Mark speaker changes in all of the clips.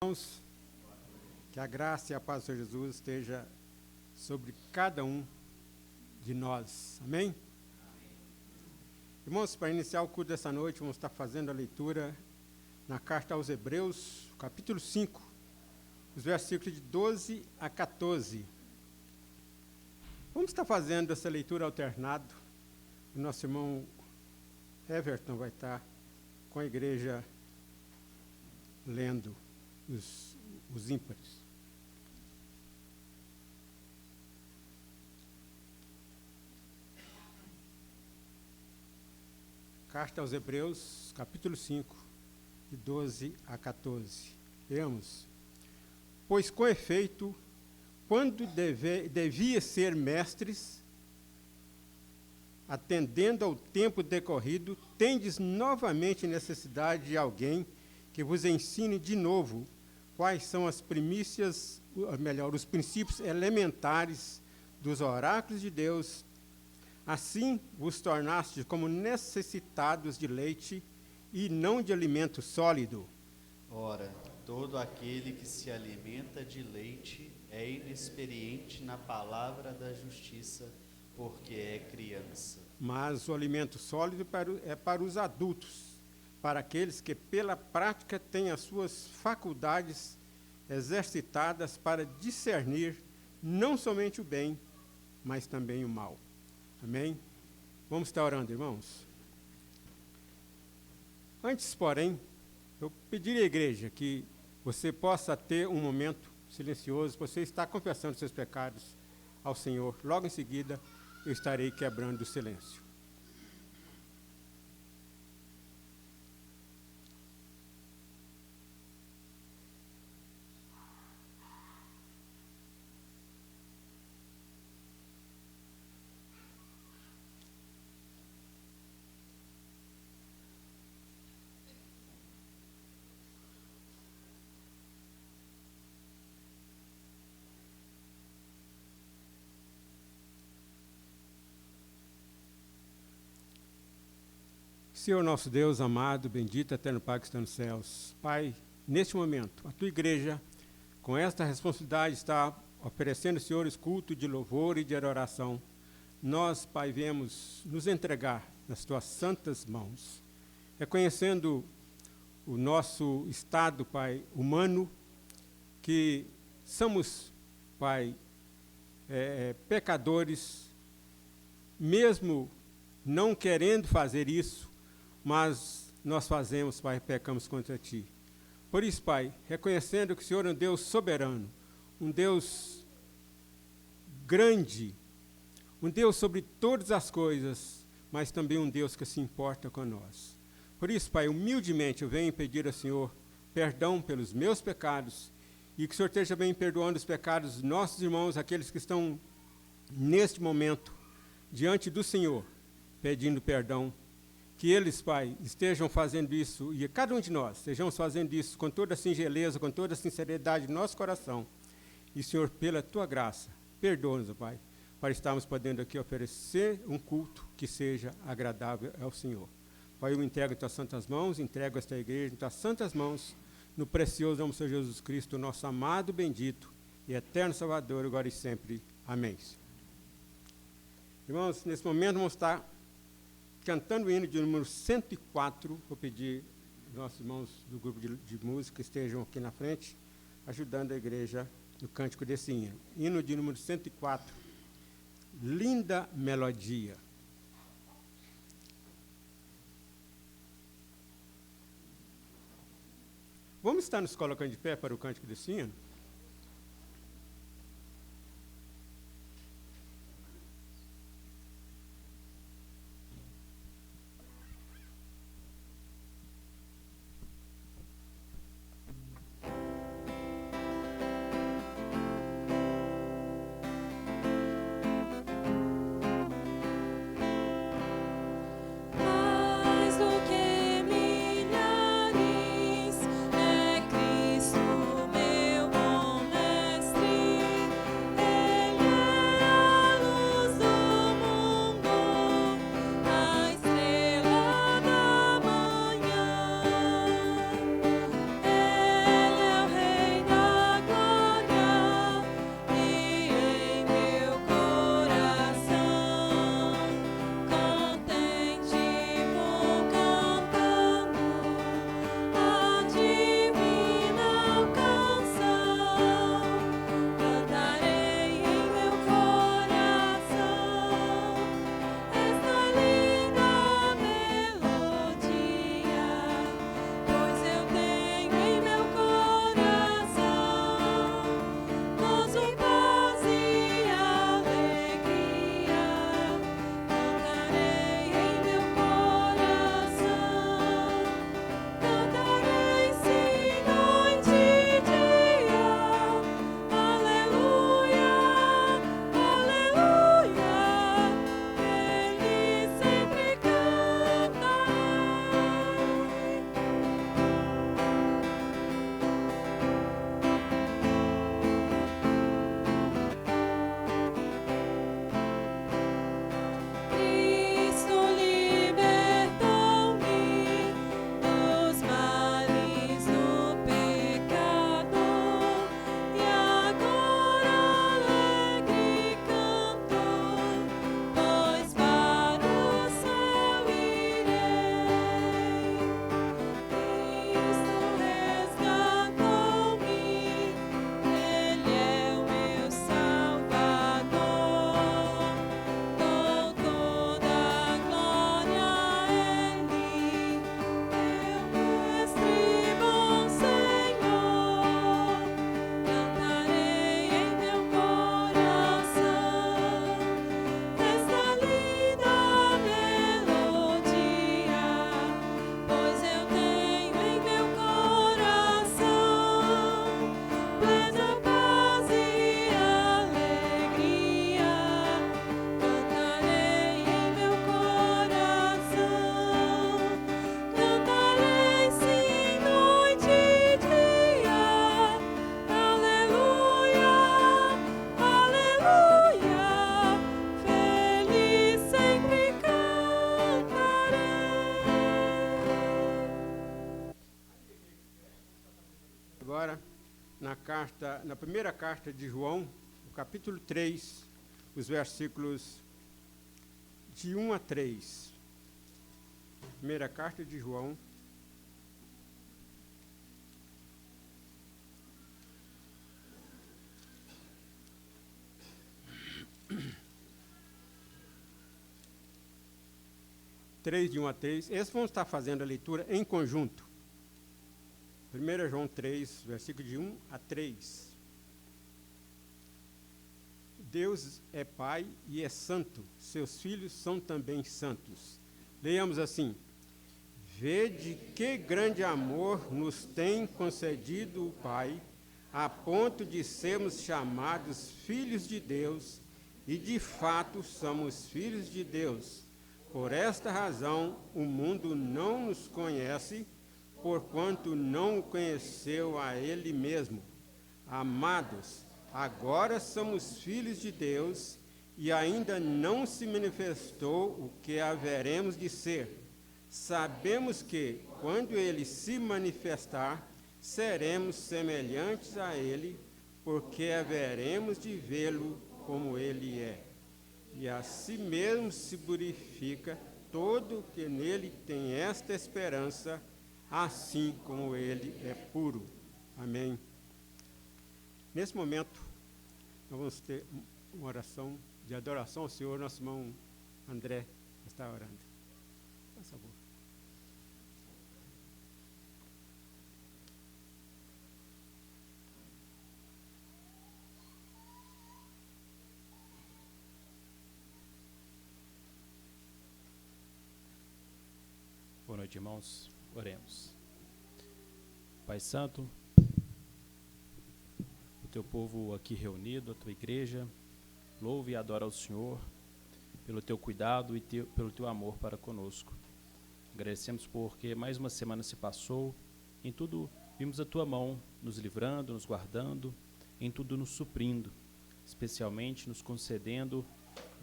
Speaker 1: Irmãos, que a graça e a paz do Senhor Jesus esteja sobre cada um de nós. Amém? Irmãos, para iniciar o culto dessa noite, vamos estar fazendo a leitura na carta aos Hebreus, capítulo 5, os versículos de 12 a 14. Vamos estar fazendo essa leitura alternada. O nosso irmão Everton vai estar com a igreja lendo os ímpares. Carta aos Hebreus, capítulo 5, de 12 a 14. Lemos. Pois com efeito, quando devia ser mestres, atendendo ao tempo decorrido, tendes novamente necessidade de alguém que vos ensine de novo quais são as primícias, os princípios elementares dos oráculos de Deus. Assim vos tornastes como necessitados de leite e não de alimento sólido.
Speaker 2: Ora, todo aquele que se alimenta de leite é inexperiente na palavra da justiça, porque é criança.
Speaker 1: Mas o alimento sólido é para os adultos, para aqueles que pela prática têm as suas faculdades exercitadas para discernir não somente o bem, mas também o mal. Amém? Vamos estar orando, irmãos? Antes, porém, eu pediria à igreja que você possa ter um momento silencioso, você está confessando seus pecados ao Senhor. Logo em seguida, eu estarei quebrando o silêncio. Senhor nosso Deus, amado, bendito, eterno Pai que está nos céus. Pai, neste momento, a Tua igreja, com esta responsabilidade, está oferecendo, Senhor, culto de louvor e de adoração. Nós, Pai, viemos nos entregar nas Tuas santas mãos, reconhecendo o nosso estado, Pai, humano, que somos, Pai, pecadores, mesmo não querendo fazer isso, mas nós fazemos, Pai, pecamos contra Ti. Por isso, Pai, reconhecendo que o Senhor é um Deus soberano, um Deus grande, um Deus sobre todas as coisas, mas também um Deus que se importa com nós. Por isso, Pai, humildemente eu venho pedir ao Senhor perdão pelos meus pecados e que o Senhor esteja bem perdoando os pecados dos nossos irmãos, aqueles que estão neste momento diante do Senhor, pedindo perdão. Que eles, Pai, estejam fazendo isso, e cada um de nós estejamos fazendo isso com toda a singeleza, com toda a sinceridade do nosso coração. E, Senhor, pela Tua graça, perdoa-nos, Pai, para estarmos podendo aqui oferecer um culto que seja agradável ao Senhor. Pai, eu entrego em Tuas santas mãos, entrego esta igreja em Tuas santas mãos, no precioso nome do Senhor Jesus Cristo, nosso amado, bendito e eterno Salvador, agora e sempre. Amém. Irmãos, nesse momento vamos estar cantando o hino de número 104, vou pedir aos nossos irmãos do grupo de música que estejam aqui na frente, ajudando a igreja no cântico desse hino. Hino de número 104, Linda Melodia. Vamos estar nos colocando de pé para o cântico desse hino?
Speaker 3: Mais do que milhares, é Cristo meu bom
Speaker 1: agora na primeira carta de João, no capítulo 3, os versículos de 1 a 3. Primeira carta de João. De 1 a 3. Esses vamos estar fazendo a leitura em conjunto. 1 João 3, versículo de 1 a 3. Deus é Pai e é santo, seus filhos são também santos. Leiamos assim: Vede que grande amor nos tem concedido o Pai, a ponto de sermos chamados filhos de Deus, e de fato somos filhos de Deus. Por esta razão, o mundo não nos conhece, porquanto não o conheceu a Ele mesmo. Amados, agora somos filhos de Deus, e ainda não se manifestou o que haveremos de ser. Sabemos que, quando Ele se manifestar, seremos semelhantes a Ele, porque haveremos de vê-lo como Ele é. E a si mesmo se purifica todo que nele tem esta esperança, assim como ele é puro. Amém. Nesse momento, nós vamos ter uma oração de adoração ao Senhor. Nosso irmão André está orando. Por favor.
Speaker 3: Boa noite, irmãos. Oremos. Pai Santo, o teu povo aqui reunido, a tua igreja, louve e adora ao Senhor pelo teu cuidado e pelo teu amor para conosco. Agradecemos porque mais uma semana se passou, em tudo vimos a tua mão nos livrando, nos guardando, em tudo nos suprindo, especialmente nos concedendo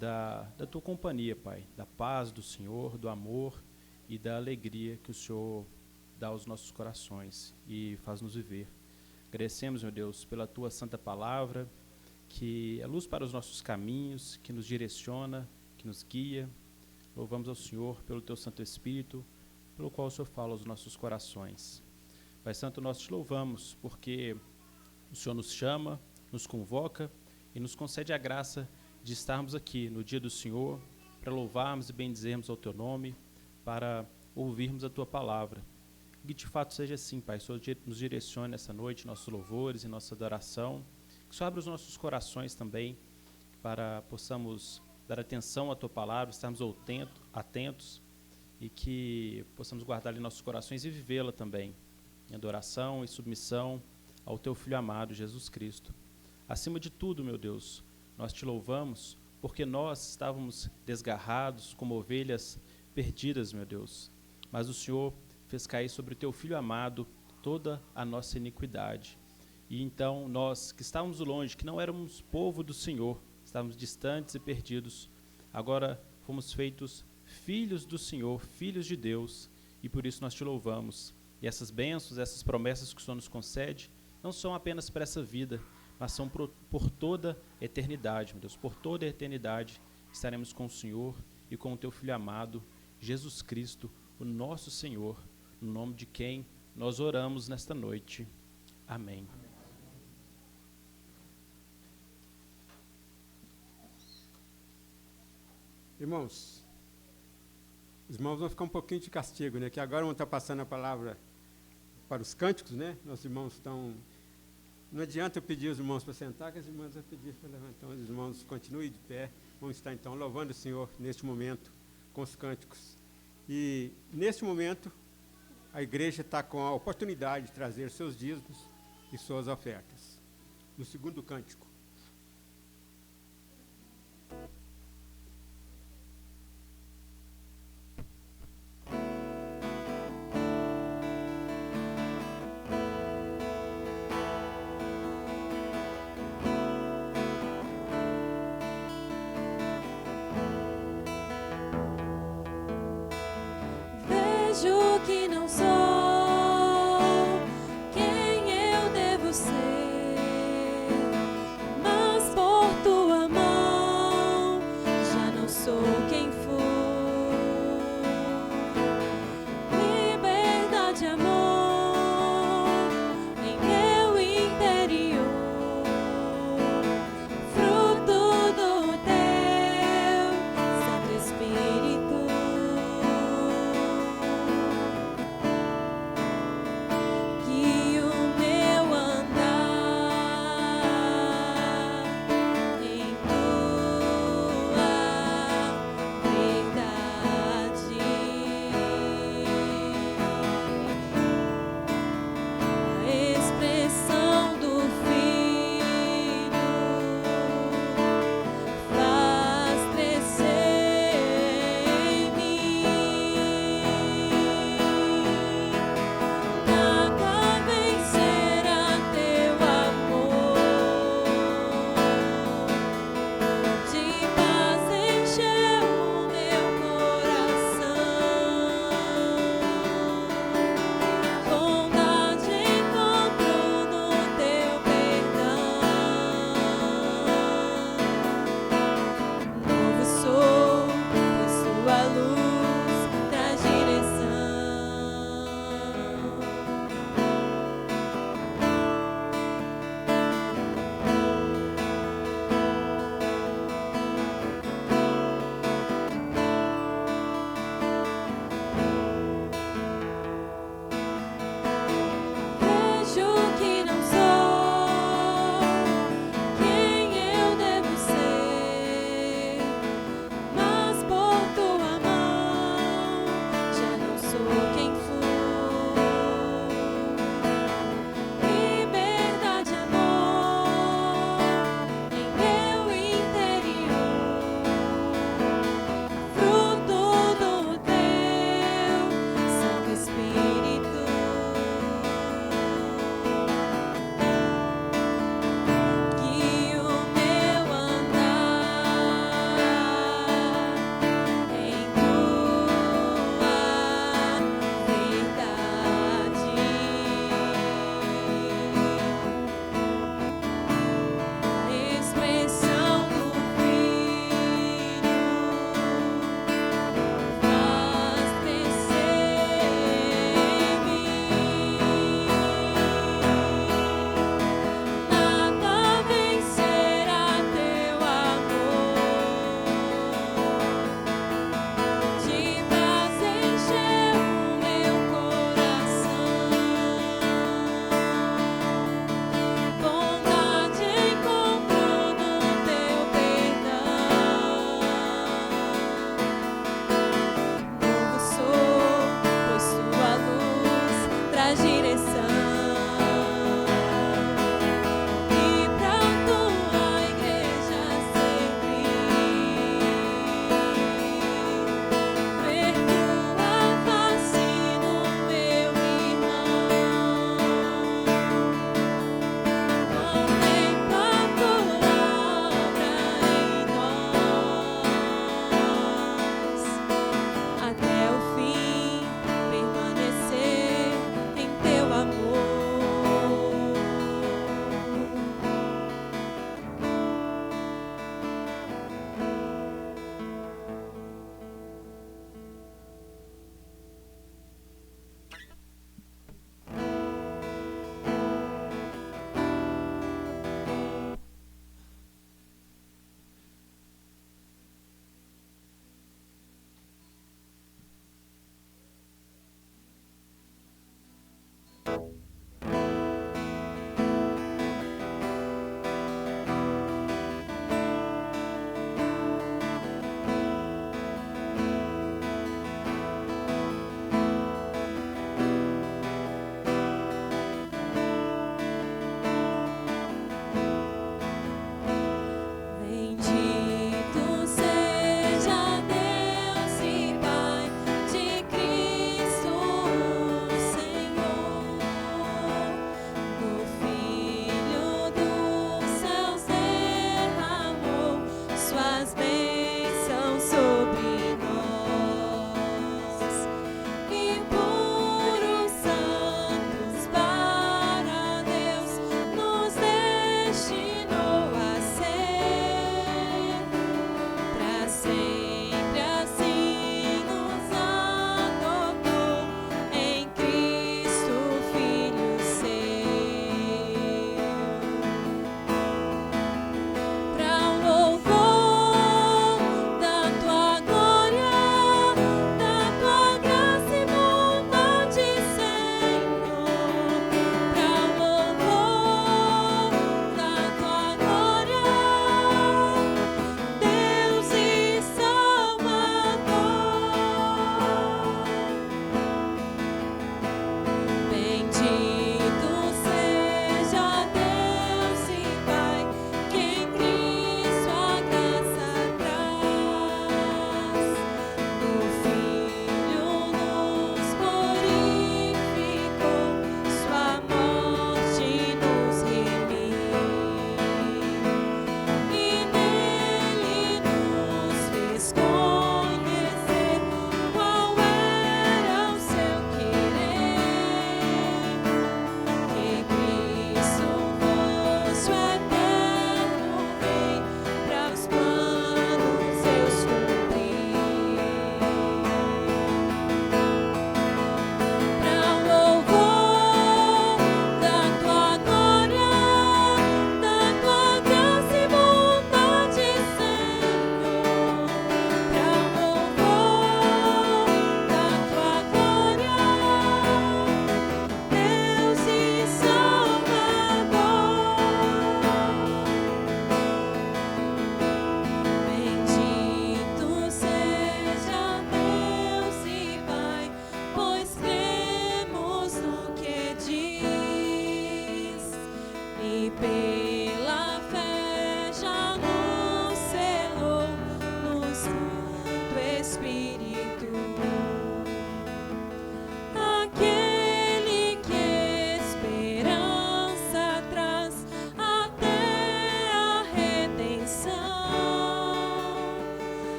Speaker 3: da tua companhia, Pai, da paz do Senhor, do amor e da alegria que o Senhor dá aos nossos corações e faz-nos viver. Agradecemos, meu Deus, pela tua santa palavra, que é luz para os nossos caminhos, que nos direciona, que nos guia. Louvamos ao Senhor pelo teu Santo Espírito, pelo qual o Senhor fala aos nossos corações. Pai Santo, nós te louvamos porque o Senhor nos chama, nos convoca e nos concede a graça de estarmos aqui no dia do Senhor para louvarmos e bendizermos ao teu nome, para ouvirmos a tua palavra. Que de fato seja assim, Pai. O Senhor nos direcione essa noite, nossos louvores e nossa adoração. Que o Senhor abra os nossos corações também, para possamos dar atenção à tua palavra, estarmos atentos e que possamos guardar em nossos corações e vivê-la também, em adoração e submissão ao teu Filho amado, Jesus Cristo. Acima de tudo, meu Deus, nós te louvamos porque nós estávamos desgarrados como ovelhas perdidas, meu Deus, mas o Senhor fez cair sobre o teu Filho amado toda a nossa iniquidade. E então nós, que estávamos longe, que não éramos povo do Senhor, estávamos distantes e perdidos, agora fomos feitos filhos do Senhor, filhos de Deus, e por isso nós te louvamos. E essas bênçãos, essas promessas que o Senhor nos concede, não são apenas para essa vida, mas são por toda a eternidade, meu Deus. Por toda a eternidade estaremos com o Senhor e com o teu Filho amado, Jesus Cristo, o nosso Senhor, no nome de quem nós oramos nesta noite. Amém.
Speaker 1: Irmãos, os irmãos vão ficar um pouquinho de castigo, né? Que agora vão estar passando a palavra para os cânticos, né? Nossos irmãos estão... Não adianta eu pedir aos irmãos para sentar, que os irmãos vão pedir para levantar. Então, os irmãos continuem de pé, vão estar então louvando o Senhor neste momento com os cânticos. E neste momento, a igreja está com a oportunidade de trazer seus dízimos e suas ofertas. No segundo cântico.
Speaker 4: Vejo que não sou quem eu deveria.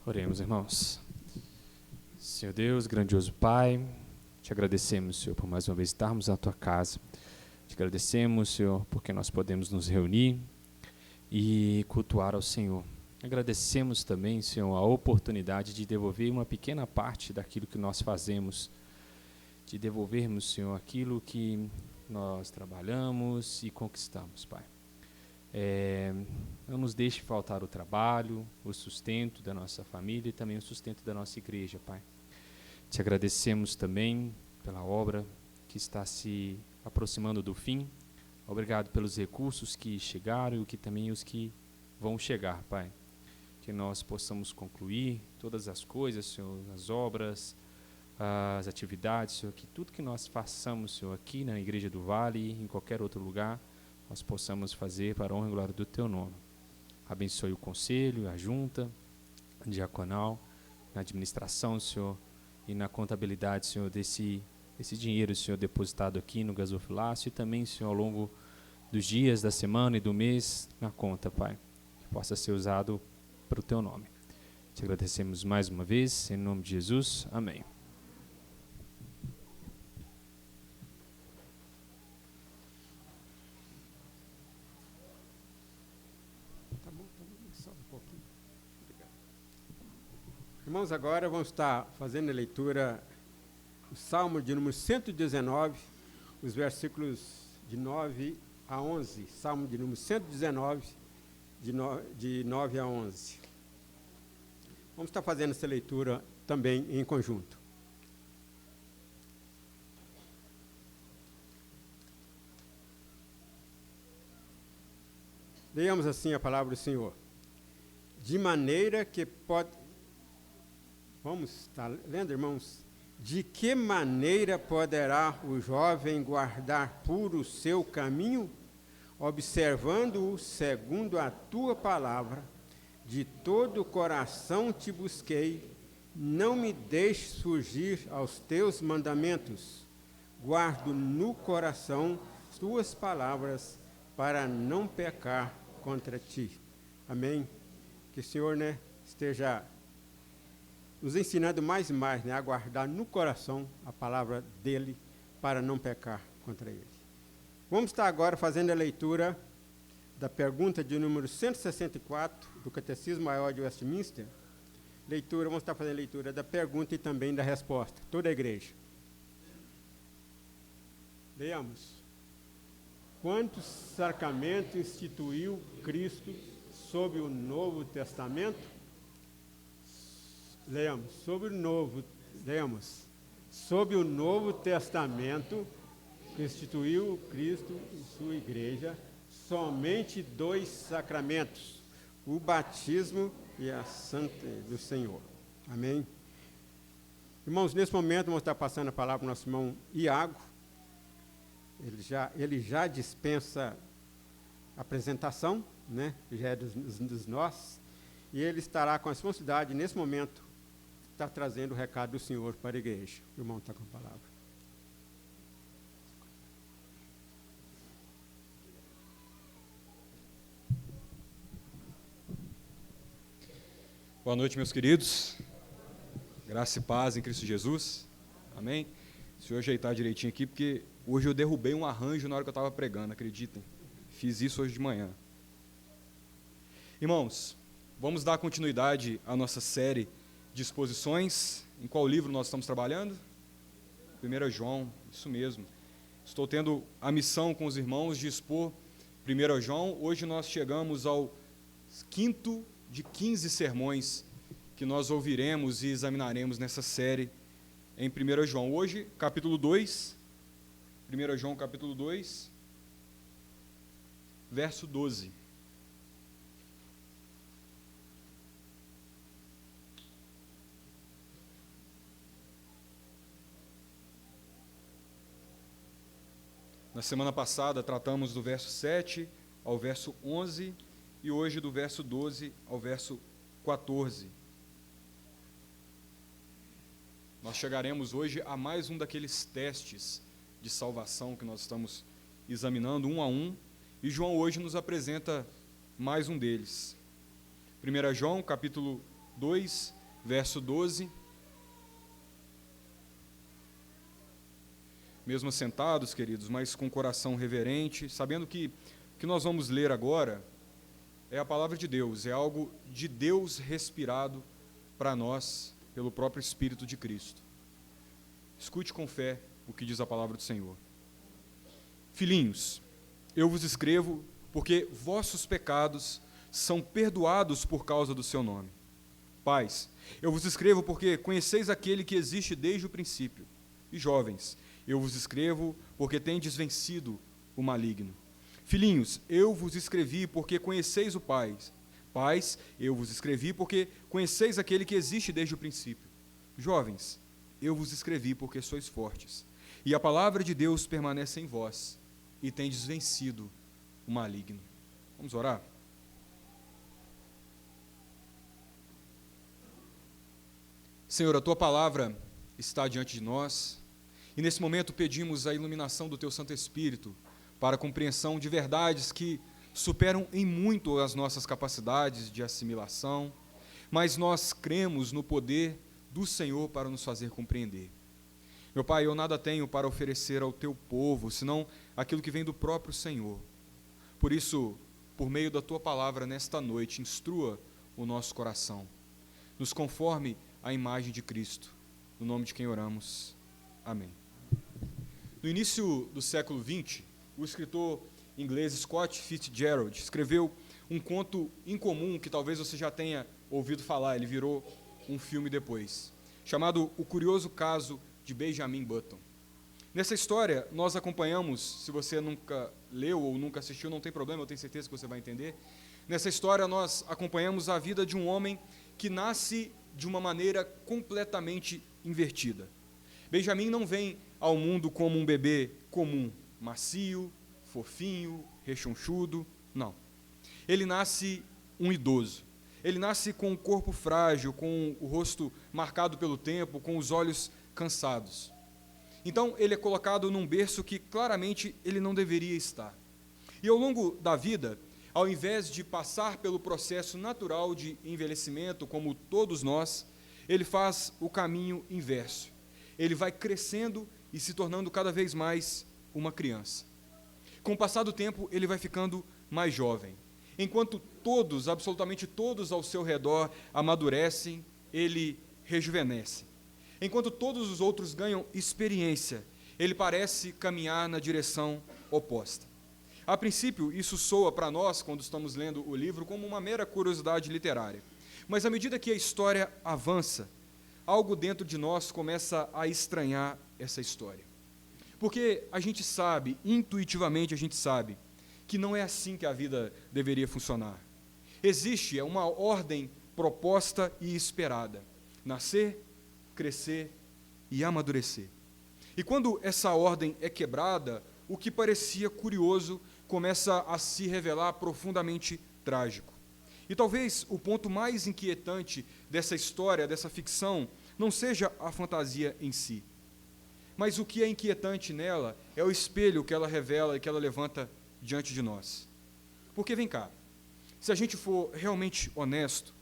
Speaker 3: Oremos, irmãos. Senhor Deus, grandioso Pai, te agradecemos, Senhor, por mais uma vez estarmos na tua casa. Te agradecemos, Senhor, porque nós podemos nos reunir e cultuar ao Senhor. Agradecemos também, Senhor, a oportunidade de devolver uma pequena parte daquilo que nós fazemos, de devolvermos, Senhor, aquilo que nós trabalhamos e conquistamos, Pai. Não nos deixe faltar o trabalho, o sustento da nossa família e também o sustento da nossa igreja, Pai. Te agradecemos também pela obra que está se aproximando do fim. Obrigado pelos recursos que chegaram e também os que vão chegar, Pai. Que nós possamos concluir todas as coisas, Senhor, as obras, as atividades, Senhor, que tudo que nós façamos, Senhor, aqui na Igreja do Vale e em qualquer outro lugar, nós possamos fazer para a honra e glória do Teu nome. Abençoe o conselho, a junta, a diaconal, na administração, Senhor, e na contabilidade, Senhor, desse dinheiro, Senhor, depositado aqui no gasofilácio e também, Senhor, ao longo dos dias, da semana e do mês na conta, Pai, que possa ser usado para o Teu nome. Te agradecemos mais uma vez, em nome de Jesus. Amém.
Speaker 1: Irmãos, agora vamos estar fazendo a leitura do Salmo de número 119, os versículos de 9 a 11. Salmo de número 119, de 9 a 11. Vamos estar fazendo essa leitura também em conjunto. Leiamos assim a palavra do Senhor. De maneira que pode... Vamos estar lendo, irmãos? De que maneira poderá o jovem guardar puro o seu caminho? Observando-o segundo a tua palavra, de todo o coração te busquei, não me deixes fugir aos teus mandamentos. Guardo no coração as tuas palavras para não pecar contra ti. Amém? Que o Senhor, esteja nos ensinando mais e mais, a guardar no coração a palavra dele para não pecar contra ele. Vamos estar agora fazendo a leitura da pergunta de número 164 do Catecismo Maior de Westminster. Vamos estar fazendo a leitura da pergunta e também da resposta. Toda a igreja. Leamos. Quantos sacramentos instituiu Cristo sob o Novo Testamento? Leamos. Sob o Novo Testamento, que instituiu Cristo e sua igreja, somente 2 sacramentos, o batismo e a Santa do Senhor. Amém? Irmãos, nesse momento vamos estar passando a palavra para o nosso irmão Iago. Ele já dispensa a apresentação, já é dos nossos, e ele estará com a responsabilidade, nesse momento, está trazendo o recado do Senhor para a igreja. O irmão está com a palavra.
Speaker 4: Boa noite, meus queridos. Graça e paz em Cristo Jesus. Amém? Deixa eu ajeitar direitinho aqui, porque hoje eu derrubei um arranjo na hora que eu estava pregando, acreditem. Fiz isso hoje de manhã. Irmãos, vamos dar continuidade à nossa série de exposições. Em qual livro nós estamos trabalhando? 1 João, isso mesmo. Estou tendo a missão com os irmãos de expor 1 João. Hoje nós chegamos ao 5º de 15 sermões que nós ouviremos e examinaremos nessa série em 1 João. Hoje, capítulo 2, 1 João capítulo 2, verso 12. Na semana passada tratamos do verso 7 ao verso 11 e hoje do verso 12 ao verso 14. Nós chegaremos hoje a mais um daqueles testes de salvação que nós estamos examinando um a um, e João hoje nos apresenta mais um deles. 1 João, capítulo 2, verso 12. Mesmo assentados, queridos, mas com coração reverente, sabendo que o que nós vamos ler agora é a palavra de Deus, é algo de Deus respirado para nós pelo próprio Espírito de Cristo. Escute com fé o que diz a palavra do Senhor. Filhinhos, eu vos escrevo porque vossos pecados são perdoados por causa do seu nome. Pais, eu vos escrevo porque conheceis aquele que existe desde o princípio. E jovens, eu vos escrevo porque tendes vencido o maligno. Filhinhos, eu vos escrevi porque conheceis o Pai. Pais, eu vos escrevi porque conheceis aquele que existe desde o princípio. Jovens, eu vos escrevi porque sois fortes, e a palavra de Deus permanece em vós, e tendes vencido o maligno. Vamos orar? Senhor, a Tua palavra está diante de nós, e nesse momento pedimos a iluminação do Teu Santo Espírito para a compreensão de verdades que superam em muito as nossas capacidades de assimilação, mas nós cremos no poder do Senhor para nos fazer compreender. Meu Pai, eu nada tenho para oferecer ao Teu povo, senão aquilo que vem do próprio Senhor. Por isso, por meio da Tua palavra, nesta noite, instrua o nosso coração, nos conforme a imagem de Cristo, no nome de quem oramos. Amém. No início do século XX, o escritor inglês Scott Fitzgerald escreveu um conto incomum que talvez você já tenha ouvido falar, ele virou um filme depois, chamado O Curioso Caso de Benjamin Button. Nessa história, nós acompanhamos, se você nunca leu ou nunca assistiu, não tem problema, eu tenho certeza que você vai entender. Nessa história, nós acompanhamos a vida de um homem que nasce de uma maneira completamente invertida. Benjamin não vem ao mundo como um bebê comum, macio, fofinho, rechonchudo, não. Ele nasce um idoso. Ele nasce com um corpo frágil, com o rosto marcado pelo tempo, com os olhos cansados. Então, ele é colocado num berço que claramente ele não deveria estar. E ao longo da vida, ao invés de passar pelo processo natural de envelhecimento, como todos nós, ele faz o caminho inverso. Ele vai crescendo e se tornando cada vez mais uma criança. Com o passar do tempo, ele vai ficando mais jovem. Enquanto todos, absolutamente todos ao seu redor amadurecem, ele rejuvenesce. Enquanto todos os outros ganham experiência, ele parece caminhar na direção oposta. A princípio, isso soa para nós, quando estamos lendo o livro, como uma mera curiosidade literária. Mas à medida que a história avança, algo dentro de nós começa a estranhar essa história. Porque a gente sabe, intuitivamente a gente sabe, que não é assim que a vida deveria funcionar. Existe uma ordem proposta e esperada: nascer, crescer e amadurecer. E quando essa ordem é quebrada, o que parecia curioso começa a se revelar profundamente trágico. E talvez o ponto mais inquietante dessa história, dessa ficção, não seja a fantasia em si, mas o que é inquietante nela é o espelho que ela revela e que ela levanta diante de nós. Porque, vem cá, se a gente for realmente honesto,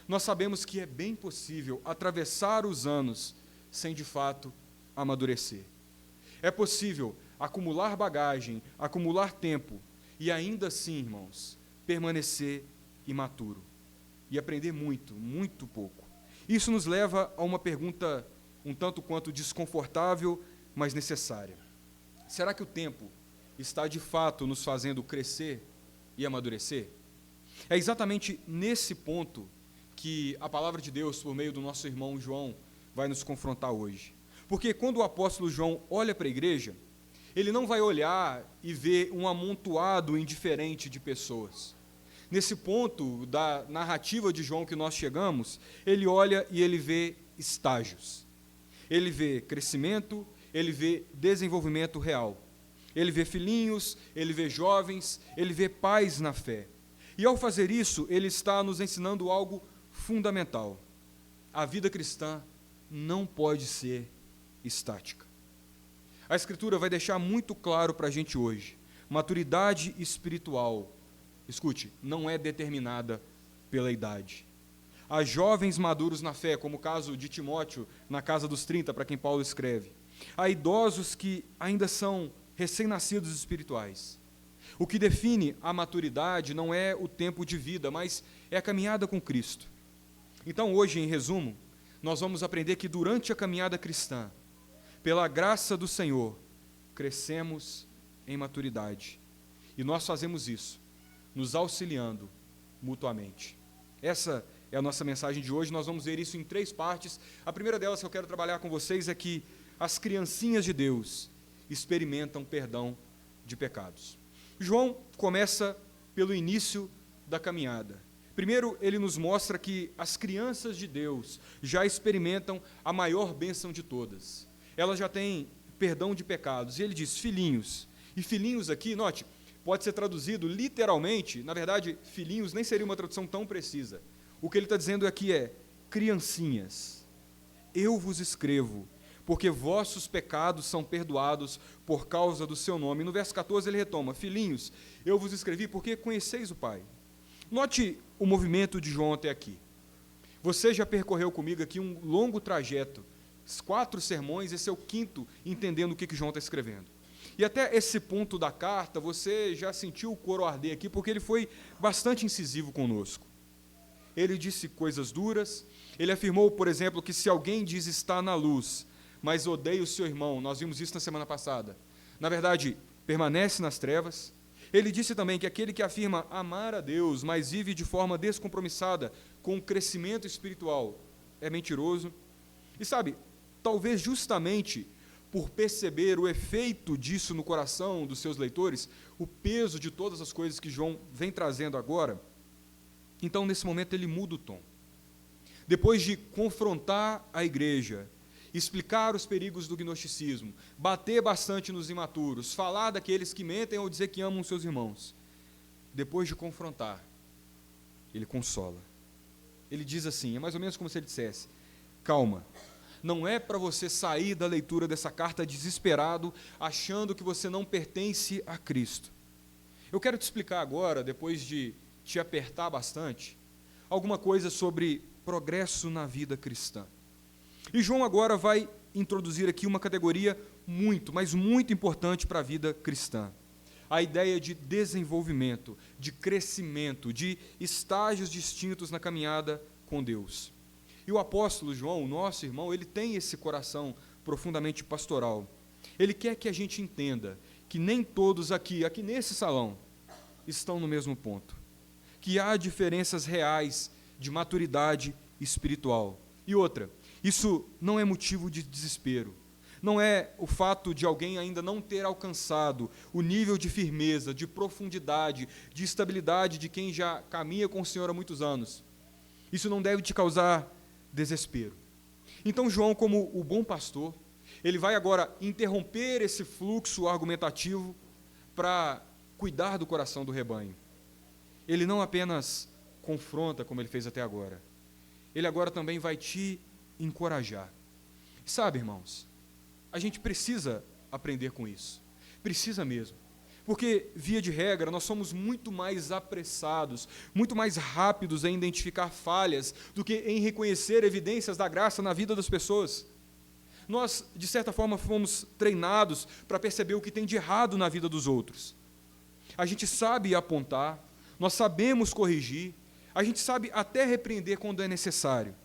Speaker 4: nós sabemos que é bem possível atravessar os anos sem, de fato, amadurecer. É possível acumular bagagem, acumular tempo e ainda assim, irmãos, permanecer imaturo e aprender muito, muito pouco. Isso nos leva a uma pergunta um tanto quanto desconfortável, mas necessária. Será que o tempo está de fato nos fazendo crescer e amadurecer? É exatamente nesse ponto que a palavra de Deus, por meio do nosso irmão João, vai nos confrontar hoje. Porque quando o apóstolo João olha para a igreja, ele não vai olhar e ver um amontoado indiferente de pessoas. Nesse ponto da narrativa de João que nós chegamos, ele olha e ele vê estágios. Ele vê crescimento, ele vê desenvolvimento real. Ele vê filhinhos, ele vê jovens, ele vê pais na fé. E ao fazer isso, ele está nos ensinando algo fundamental. A vida cristã não pode ser estática. A Escritura vai deixar muito claro para a gente hoje: maturidade espiritual, escute, não é determinada pela idade. a jovens maduros na fé, como o caso de Timóteo, na casa dos 30, para quem Paulo escreve, a idosos que ainda são recém-nascidos espirituais. O que define a maturidade não é o tempo de vida, mas é a caminhada com Cristo. Então, hoje, em resumo, nós vamos aprender que durante a caminhada cristã, pela graça do Senhor, crescemos em maturidade. E nós fazemos isso, nos auxiliando mutuamente. Essa é a nossa mensagem de hoje. Nós vamos ver isso em 3 partes. A primeira delas que eu quero trabalhar com vocês é que as criancinhas de Deus experimentam perdão de pecados. João começa pelo início da caminhada. Primeiro, ele nos mostra que as crianças de Deus já experimentam a maior bênção de todas. Elas já têm perdão de pecados. E ele diz, filhinhos. E filhinhos aqui, note, pode ser traduzido literalmente, na verdade, filhinhos nem seria uma tradução tão precisa. O que ele está dizendo aqui é, criancinhas, eu vos escrevo, porque vossos pecados são perdoados por causa do seu nome. E no verso 14 ele retoma, filhinhos, eu vos escrevi porque conheceis o Pai. Note o movimento de João até aqui. Você já percorreu comigo aqui um longo trajeto, 4 sermões, esse é o 5º, entendendo o que João está escrevendo. E até esse ponto da carta, você já sentiu o couro arder aqui, porque ele foi bastante incisivo conosco. Ele disse coisas duras, ele afirmou, por exemplo, que se alguém diz está na luz, mas odeia o seu irmão, nós vimos isso na semana passada, na verdade, permanece nas trevas. Ele disse também que aquele que afirma amar a Deus, mas vive de forma descompromissada com o crescimento espiritual, é mentiroso. E sabe, talvez justamente por perceber o efeito disso no coração dos seus leitores, o peso de todas as coisas que João vem trazendo agora, então nesse momento ele muda o tom. Depois de confrontar a igreja, explicar os perigos do gnosticismo, bater bastante nos imaturos, falar daqueles que mentem ou dizer que amam seus irmãos, depois de confrontar, ele consola. Ele diz assim, é mais ou menos como se ele dissesse, calma, não é para você sair da leitura dessa carta desesperado, achando que você não pertence a Cristo. Eu quero te explicar agora, depois de te apertar bastante, alguma coisa sobre progresso na vida cristã. E João agora vai introduzir aqui uma categoria muito, mas muito importante para a vida cristã. A ideia de desenvolvimento, de crescimento, de estágios distintos na caminhada com Deus. E o apóstolo João, nosso irmão, ele tem esse coração profundamente pastoral. Ele quer que a gente entenda que nem todos aqui nesse salão, estão no mesmo ponto. Que há diferenças reais de maturidade espiritual. E outra, isso não é motivo de desespero. Não é o fato de alguém ainda não ter alcançado o nível de firmeza, de profundidade, de estabilidade de quem já caminha com o Senhor há muitos anos. Isso não deve te causar desespero. Então João, como o bom pastor, ele vai agora interromper esse fluxo argumentativo para cuidar do coração do rebanho. Ele não apenas confronta, como ele fez até agora, ele agora também vai te encorajar. Sabe, irmãos, a gente precisa aprender com isso. Precisa mesmo. Porque, via de regra, nós somos muito mais apressados, muito mais rápidos em identificar falhas do que em reconhecer evidências da graça na vida das pessoas. Nós, de certa forma, fomos treinados para perceber o que tem de errado na vida dos outros. A gente sabe apontar, nós sabemos corrigir, a gente sabe até repreender quando é necessário,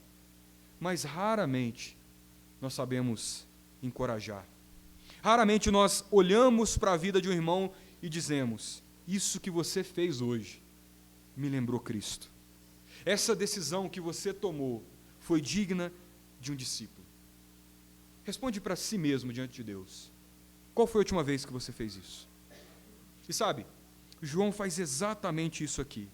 Speaker 4: mas raramente nós sabemos encorajar. Raramente nós olhamos para a vida de um irmão e dizemos, isso que você fez hoje me lembrou Cristo. Essa decisão que você tomou foi digna de um discípulo. Responde para si mesmo diante de Deus. Qual foi a última vez que você fez isso? E sabe, João faz exatamente isso aqui.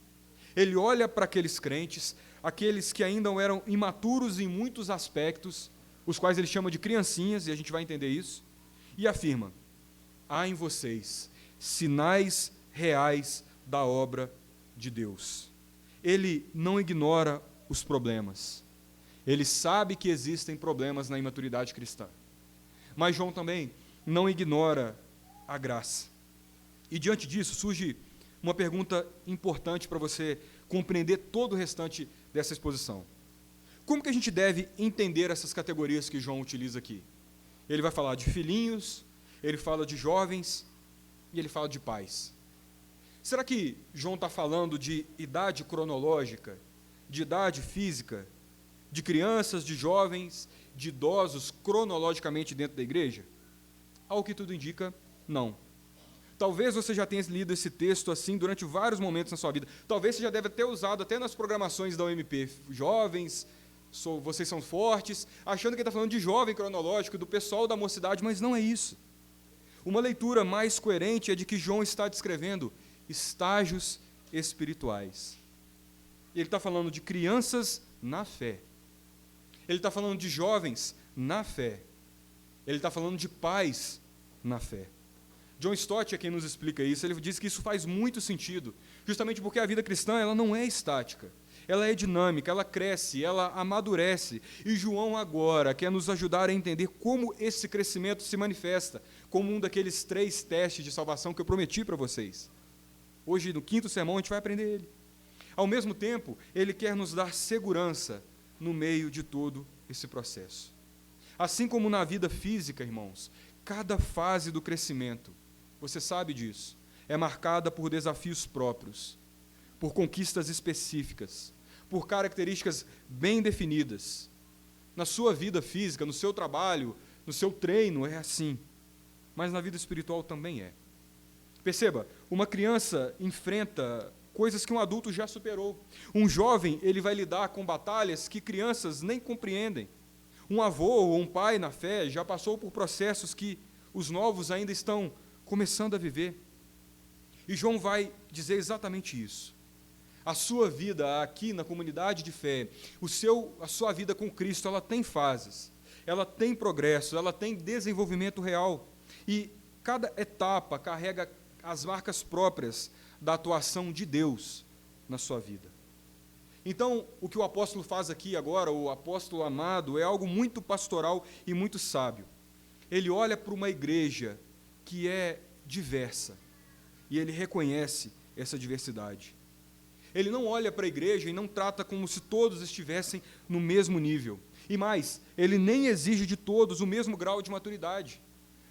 Speaker 4: Ele olha para aqueles crentes, aqueles que ainda eram imaturos em muitos aspectos, os quais ele chama de criancinhas, e a gente vai entender isso, e afirma, há em vocês sinais reais da obra de Deus. Ele não ignora os problemas. Ele sabe que existem problemas na imaturidade cristã. Mas João também não ignora a graça. E diante disso surge uma pergunta importante para você compreender todo o restante dessa exposição. Como que a gente deve entender essas categorias que João utiliza aqui? Ele vai falar de filhinhos, ele fala de jovens e ele fala de pais. Será que João está falando de idade cronológica, de idade física, de crianças, de jovens, de idosos cronologicamente dentro da igreja? Ao que tudo indica, não. Talvez você já tenha lido esse texto assim durante vários momentos na sua vida. Talvez você já deve ter usado até nas programações da UMP. Jovens, vocês são fortes, achando que ele está falando de jovem cronológico, do pessoal da mocidade, mas não é isso. Uma leitura mais coerente é de que João está descrevendo estágios espirituais. Ele está falando de crianças na fé. Ele está falando de jovens na fé. Ele está falando de pais na fé. John Stott é quem nos explica isso. Ele diz que isso faz muito sentido, justamente porque a vida cristã ela não é estática, ela é dinâmica, ela cresce, ela amadurece. E João agora quer nos ajudar a entender como esse crescimento se manifesta, como um daqueles 3 testes de salvação que eu prometi para vocês. Hoje, no 5º sermão, a gente vai aprender ele. Ao mesmo tempo, ele quer nos dar segurança no meio de todo esse processo. Assim como na vida física, irmãos, cada fase do crescimento, você sabe disso, é marcada por desafios próprios, por conquistas específicas, por características bem definidas. Na sua vida física, no seu trabalho, no seu treino, é assim. Mas na vida espiritual também é. Perceba, uma criança enfrenta coisas que um adulto já superou. Um jovem, ele vai lidar com batalhas que crianças nem compreendem. Um avô ou um pai na fé já passou por processos que os novos ainda estão começando a viver. E João vai dizer exatamente isso. A sua vida aqui na comunidade de fé, a sua vida com Cristo, ela tem fases, ela tem progresso, ela tem desenvolvimento real. E cada etapa carrega as marcas próprias da atuação de Deus na sua vida. Então, o que o apóstolo faz aqui agora, o apóstolo amado, é algo muito pastoral e muito sábio. Ele olha para uma igreja que é diversa e ele reconhece essa diversidade. Ele não olha para a igreja e não trata como se todos estivessem no mesmo nível. E mais, ele nem exige de todos o mesmo grau de maturidade.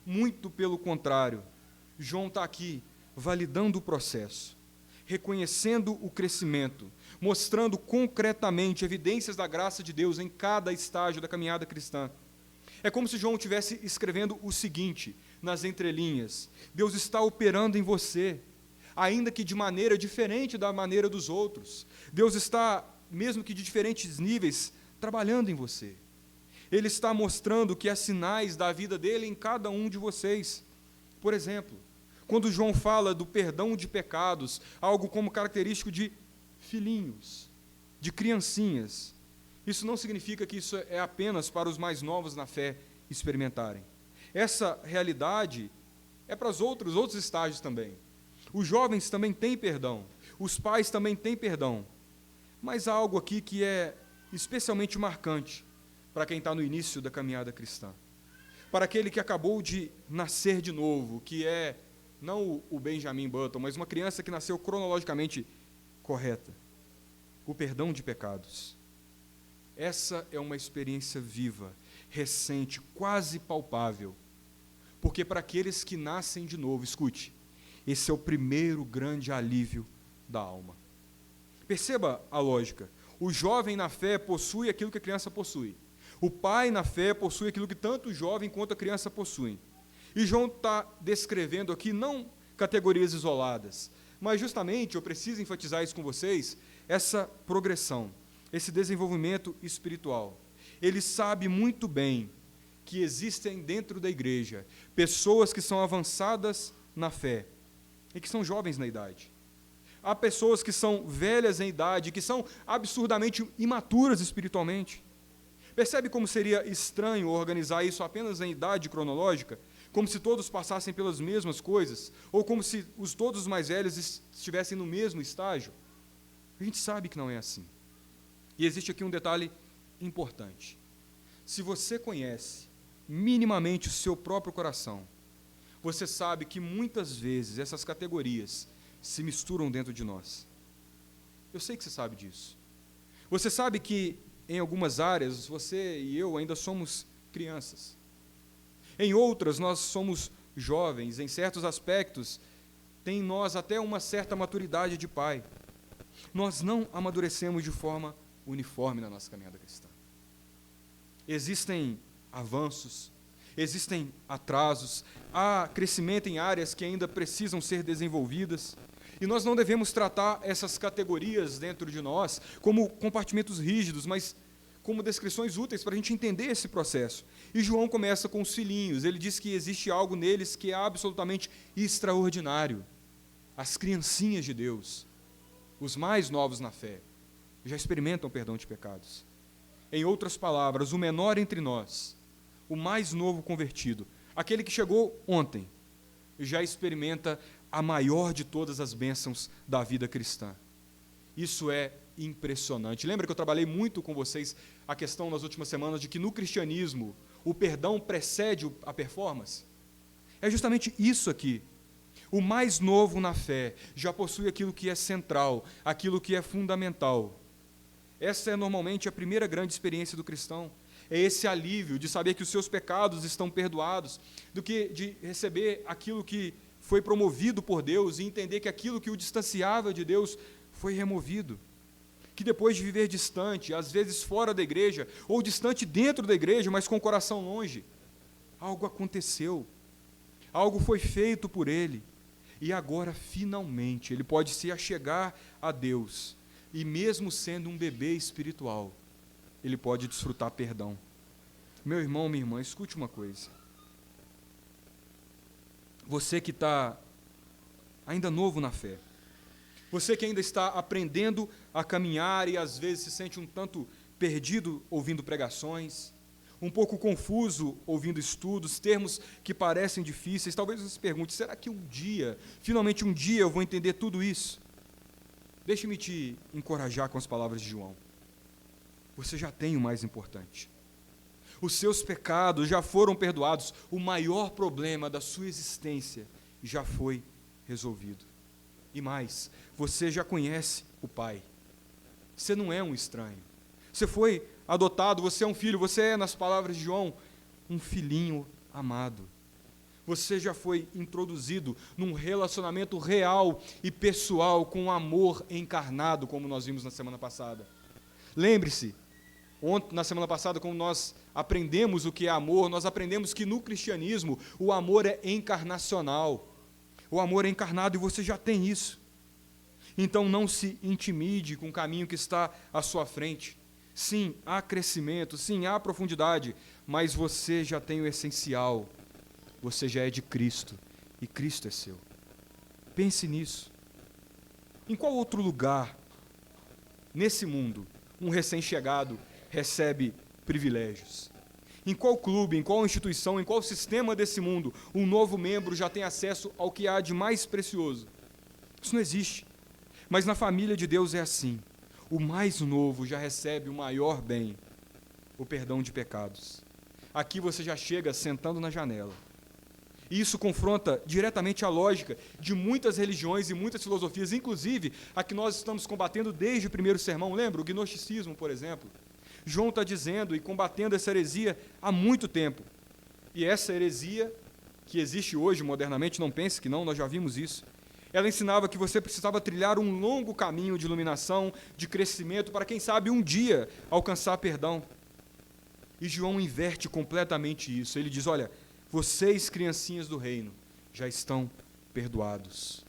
Speaker 4: Muito pelo contrário, João está aqui validando o processo, reconhecendo o crescimento, mostrando concretamente evidências da graça de Deus em cada estágio da caminhada cristã. É como se João estivesse escrevendo o seguinte, nas entrelinhas: Deus está operando em você, ainda que de maneira diferente da maneira dos outros. Deus está, mesmo que de diferentes níveis, trabalhando em você. Ele está mostrando que há sinais da vida dele em cada um de vocês. Por exemplo, quando João fala do perdão de pecados, algo como característico de filhinhos, de criancinhas, isso não significa que isso é apenas para os mais novos na fé experimentarem. Essa realidade é para os outros estágios também. Os jovens também têm perdão, os pais também têm perdão, mas há algo aqui que é especialmente marcante para quem está no início da caminhada cristã, para aquele que acabou de nascer de novo, que é não o Benjamin Button, mas uma criança que nasceu cronologicamente correta. O perdão de pecados. Essa é uma experiência viva, recente, quase palpável. Porque para aqueles que nascem de novo, escute, esse é o primeiro grande alívio da alma. Perceba a lógica. O jovem na fé possui aquilo que a criança possui. O pai na fé possui aquilo que tanto o jovem quanto a criança possuem. E João está descrevendo aqui não categorias isoladas, mas justamente, eu preciso enfatizar isso com vocês, essa progressão, esse desenvolvimento espiritual. Ele sabe muito bem que existem dentro da igreja pessoas que são avançadas na fé e que são jovens na idade. Há pessoas que são velhas em idade, que são absurdamente imaturas espiritualmente. Percebe como seria estranho organizar isso apenas em idade cronológica? Como se todos passassem pelas mesmas coisas? Ou como se todos os mais velhos estivessem no mesmo estágio? A gente sabe que não é assim. E existe aqui um detalhe importante. Se você conhece minimamente o seu próprio coração, você sabe que muitas vezes essas categorias se misturam dentro de nós. Eu sei que você sabe disso. Você sabe que em algumas áreas, você e eu ainda somos crianças. Em outras, nós somos jovens. Em certos aspectos, tem em nós até uma certa maturidade de pai. Nós não amadurecemos de forma uniforme na nossa caminhada cristã. Existem avanços, existem atrasos, há crescimento em áreas que ainda precisam ser desenvolvidas, e nós não devemos tratar essas categorias dentro de nós como compartimentos rígidos, mas como descrições úteis para a gente entender esse processo. E João começa com os filhinhos, ele diz que existe algo neles que é absolutamente extraordinário. As criancinhas de Deus, os mais novos na fé, já experimentam o perdão de pecados. Em outras palavras, o menor entre nós, o mais novo convertido, aquele que chegou ontem, já experimenta a maior de todas as bênçãos da vida cristã. Isso é impressionante. Lembra que eu trabalhei muito com vocês a questão nas últimas semanas de que no cristianismo o perdão precede a performance? É justamente isso aqui. O mais novo na fé já possui aquilo que é central, aquilo que é fundamental. Essa é normalmente a primeira grande experiência do cristão. É esse alívio de saber que os seus pecados estão perdoados, do que de receber aquilo que foi promovido por Deus e entender que aquilo que o distanciava de Deus foi removido. Que depois de viver distante, às vezes fora da igreja, ou distante dentro da igreja, mas com o coração longe, algo aconteceu, algo foi feito por ele, e agora, finalmente, ele pode se achegar a Deus, e mesmo sendo um bebê espiritual, ele pode desfrutar perdão. Meu irmão, minha irmã, escute uma coisa. Você que está ainda novo na fé, você que ainda está aprendendo a caminhar e às vezes se sente um tanto perdido ouvindo pregações, um pouco confuso ouvindo estudos, termos que parecem difíceis, talvez você se pergunte, será que finalmente um dia eu vou entender tudo isso? Deixe-me te encorajar com as palavras de João. Você já tem o mais importante. Os seus pecados já foram perdoados. O maior problema da sua existência já foi resolvido. E mais, você já conhece o Pai. Você não é um estranho. Você foi adotado, você é um filho, você é, nas palavras de João, um filhinho amado. Você já foi introduzido num relacionamento real e pessoal com o amor encarnado, como nós vimos na semana passada. Lembre-se, na semana passada, quando nós aprendemos o que é amor, nós aprendemos que no cristianismo o amor é encarnacional. O amor é encarnado e você já tem isso. Então não se intimide com o caminho que está à sua frente. Sim, há crescimento, sim, há profundidade, mas você já tem o essencial. Você já é de Cristo e Cristo é seu. Pense nisso. Em qual outro lugar, nesse mundo, um recém-chegado recebe privilégios? Em qual clube, em qual instituição, em qual sistema desse mundo, um novo membro já tem acesso ao que há de mais precioso? Isso não existe. Mas na família de Deus é assim. O mais novo já recebe o maior bem, o perdão de pecados. Aqui você já chega sentando na janela. E isso confronta diretamente a lógica de muitas religiões e muitas filosofias, inclusive a que nós estamos combatendo desde o primeiro sermão. Lembra? O gnosticismo, por exemplo. João está dizendo e combatendo essa heresia há muito tempo. E essa heresia, que existe hoje modernamente, não pense que não, nós já vimos isso. Ela ensinava que você precisava trilhar um longo caminho de iluminação, de crescimento, para quem sabe um dia alcançar perdão. E João inverte completamente isso. Ele diz, olha, vocês, criancinhas do reino, já estão perdoados.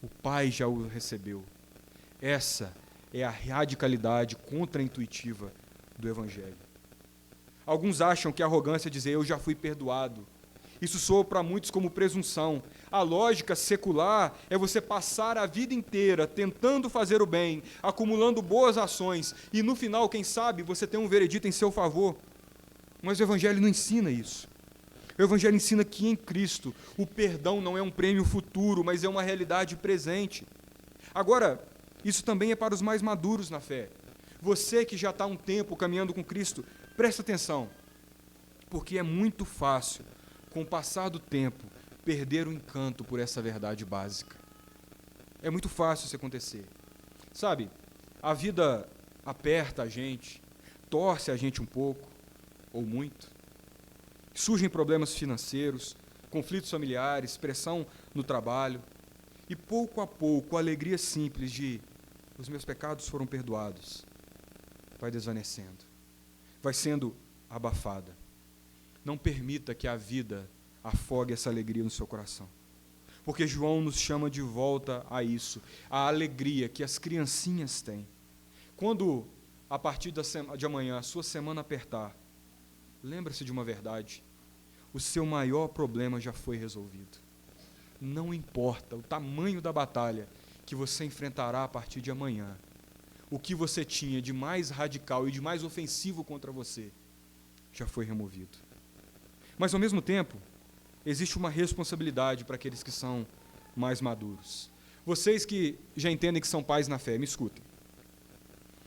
Speaker 4: O Pai já o recebeu. Essa é a radicalidade contra-intuitiva do Evangelho. Alguns acham que a arrogância é dizer, eu já fui perdoado. Isso soa para muitos como presunção. A lógica secular é você passar a vida inteira tentando fazer o bem, acumulando boas ações, e no final, quem sabe, você tem um veredito em seu favor. Mas o Evangelho não ensina isso. O Evangelho ensina que em Cristo o perdão não é um prêmio futuro, mas é uma realidade presente. Agora, isso também é para os mais maduros na fé. Você que já está há um tempo caminhando com Cristo, presta atenção, porque é muito fácil, com o passar do tempo, perder o encanto por essa verdade básica. É muito fácil isso acontecer. Sabe, a vida aperta a gente, torce a gente um pouco, ou muito. Surgem problemas financeiros, conflitos familiares, pressão no trabalho. E pouco a pouco, a alegria simples de os meus pecados foram perdoados vai desvanecendo, vai sendo abafada. Não permita que a vida afogue essa alegria no seu coração. Porque João nos chama de volta a isso, a alegria que as criancinhas têm. Quando, a partir de amanhã, a sua semana apertar, lembre-se de uma verdade: o seu maior problema já foi resolvido. Não importa o tamanho da batalha que você enfrentará a partir de amanhã, o que você tinha de mais radical e de mais ofensivo contra você já foi removido. Mas, ao mesmo tempo, existe uma responsabilidade para aqueles que são mais maduros. Vocês que já entendem que são pais na fé, me escutem.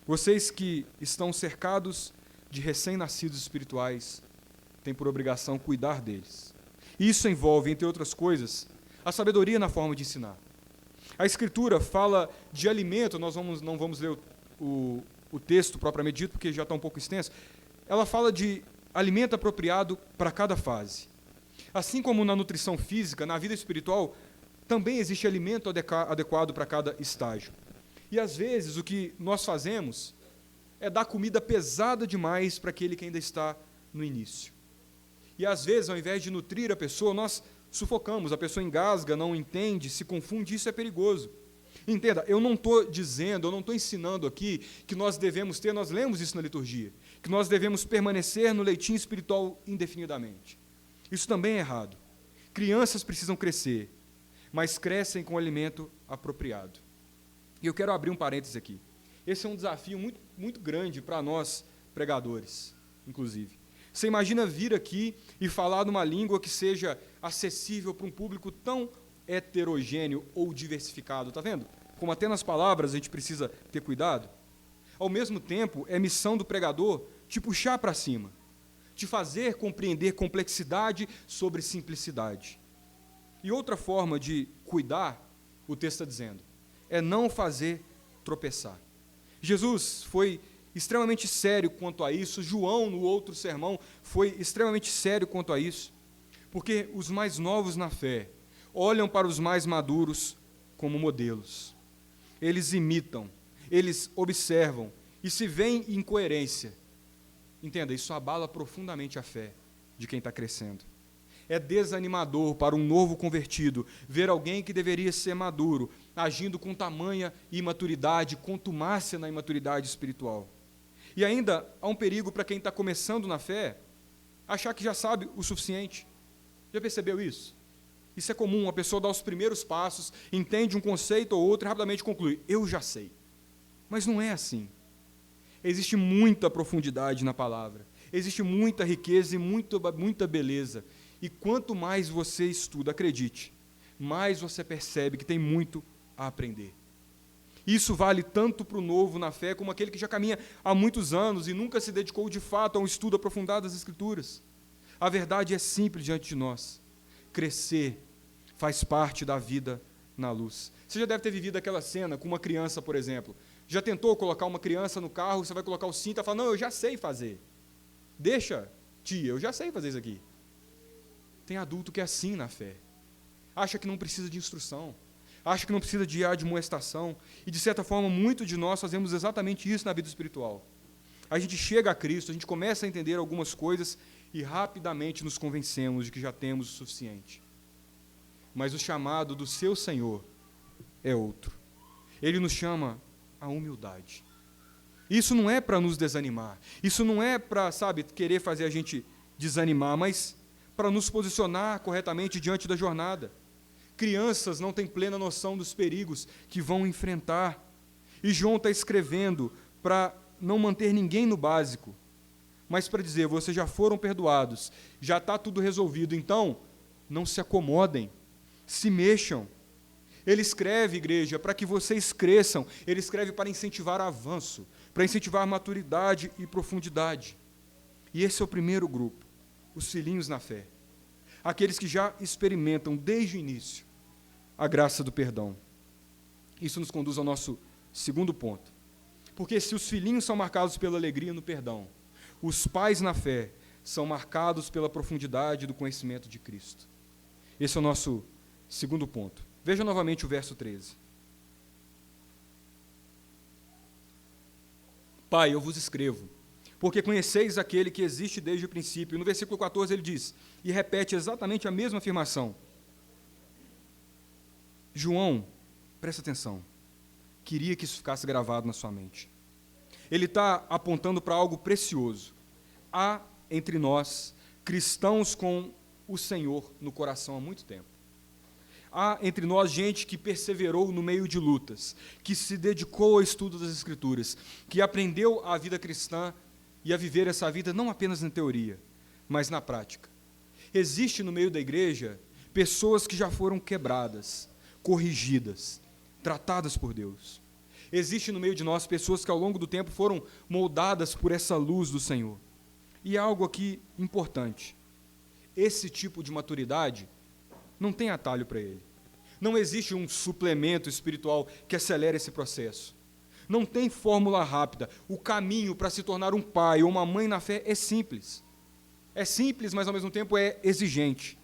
Speaker 4: Vocês que estão cercados de recém-nascidos espirituais, têm por obrigação cuidar deles. E isso envolve, entre outras coisas, a sabedoria na forma de ensinar. A Escritura fala de alimento, nós não vamos ler o texto propriamente dito, porque já está um pouco extenso. Ela fala de alimento apropriado para cada fase. Assim como na nutrição física, na vida espiritual, também existe alimento adequado para cada estágio. E às vezes o que nós fazemos é dar comida pesada demais para aquele que ainda está no início. E às vezes, ao invés de nutrir a pessoa, nós sufocamos, a pessoa engasga, não entende, se confunde, isso é perigoso. Entenda, eu não estou dizendo, eu não estou ensinando aqui que nós devemos ter, nós lemos isso na liturgia, que nós devemos permanecer no leitinho espiritual indefinidamente. Isso também é errado. Crianças precisam crescer, mas crescem com o alimento apropriado. E eu quero abrir um parênteses aqui. Esse é um desafio muito, muito grande para nós, pregadores, inclusive. Você imagina vir aqui e falar numa língua que seja acessível para um público tão heterogêneo ou diversificado, está vendo? Como até nas palavras a gente precisa ter cuidado. Ao mesmo tempo, é missão do pregador te puxar para cima, te fazer compreender complexidade sobre simplicidade. E outra forma de cuidar, o texto está dizendo, é não fazer tropeçar. Jesus foi extremamente sério quanto a isso, João, no outro sermão, foi extremamente sério quanto a isso, porque os mais novos na fé olham para os mais maduros como modelos. Eles imitam, eles observam e se veem em incoerência. Entenda, isso abala profundamente a fé de quem está crescendo. É desanimador para um novo convertido ver alguém que deveria ser maduro, agindo com tamanha imaturidade, contumácia na imaturidade espiritual. E ainda há um perigo para quem está começando na fé, achar que já sabe o suficiente. Já percebeu isso? Isso é comum, a pessoa dá os primeiros passos, entende um conceito ou outro e rapidamente conclui, eu já sei. Mas não é assim. Existe muita profundidade na palavra, existe muita riqueza e muita beleza. E quanto mais você estuda, acredite, mais você percebe que tem muito a aprender. Isso vale tanto para o novo na fé, como aquele que já caminha há muitos anos e nunca se dedicou de fato a um estudo aprofundado das Escrituras. A verdade é simples diante de nós. Crescer faz parte da vida na luz. Você já deve ter vivido aquela cena com uma criança, por exemplo. Já tentou colocar uma criança no carro, você vai colocar o cinto e fala, não, eu já sei fazer. Deixa, tia, eu já sei fazer isso aqui. Tem adulto que é assim na fé. Acha que não precisa de instrução. Acha que não precisa de admoestação. E, de certa forma, muito de nós fazemos exatamente isso na vida espiritual. A gente chega a Cristo, a gente começa a entender algumas coisas e rapidamente nos convencemos de que já temos o suficiente. Mas o chamado do seu Senhor é outro. Ele nos chama à humildade. Isso não é para nos desanimar. Isso não é para, querer fazer a gente desanimar, mas para nos posicionar corretamente diante da jornada. Crianças não têm plena noção dos perigos que vão enfrentar. E João está escrevendo para não manter ninguém no básico, mas para dizer, vocês já foram perdoados, já está tudo resolvido, então não se acomodem, se mexam. Ele escreve, igreja, para que vocês cresçam, ele escreve para incentivar avanço, para incentivar maturidade e profundidade. E esse é o primeiro grupo, os filhinhos na fé. Aqueles que já experimentam desde o início a graça do perdão. Isso nos conduz ao nosso segundo ponto. Porque se os filhinhos são marcados pela alegria no perdão, os pais na fé são marcados pela profundidade do conhecimento de Cristo. Esse é o nosso segundo ponto. Veja novamente o verso 13. Pai, eu vos escrevo, porque conheceis aquele que existe desde o princípio. No versículo 14 ele diz, e repete exatamente a mesma afirmação. João, presta atenção, queria que isso ficasse gravado na sua mente. Ele está apontando para algo precioso. Há entre nós cristãos com o Senhor no coração há muito tempo. Há entre nós gente que perseverou no meio de lutas, que se dedicou ao estudo das Escrituras, que aprendeu a vida cristã e a viver essa vida não apenas na teoria, mas na prática. Existe no meio da igreja pessoas que já foram quebradas, corrigidas, tratadas por Deus. Existe no meio de nós pessoas que ao longo do tempo foram moldadas por essa luz do Senhor. E há algo aqui importante. Esse tipo de maturidade não tem atalho para ele. Não existe um suplemento espiritual que acelere esse processo. Não tem fórmula rápida. O caminho para se tornar um pai ou uma mãe na fé é simples. É simples, mas ao mesmo tempo é exigente.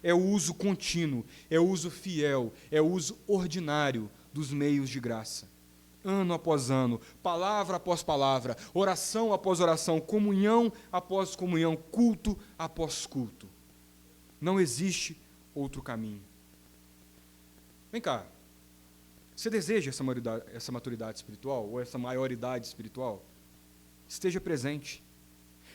Speaker 4: É o uso contínuo, é o uso fiel, é o uso ordinário dos meios de graça. Ano após ano, palavra após palavra, oração após oração, comunhão após comunhão, culto após culto. Não existe outro caminho. Vem cá, você deseja essa maturidade espiritual, ou essa maioridade espiritual? Esteja presente,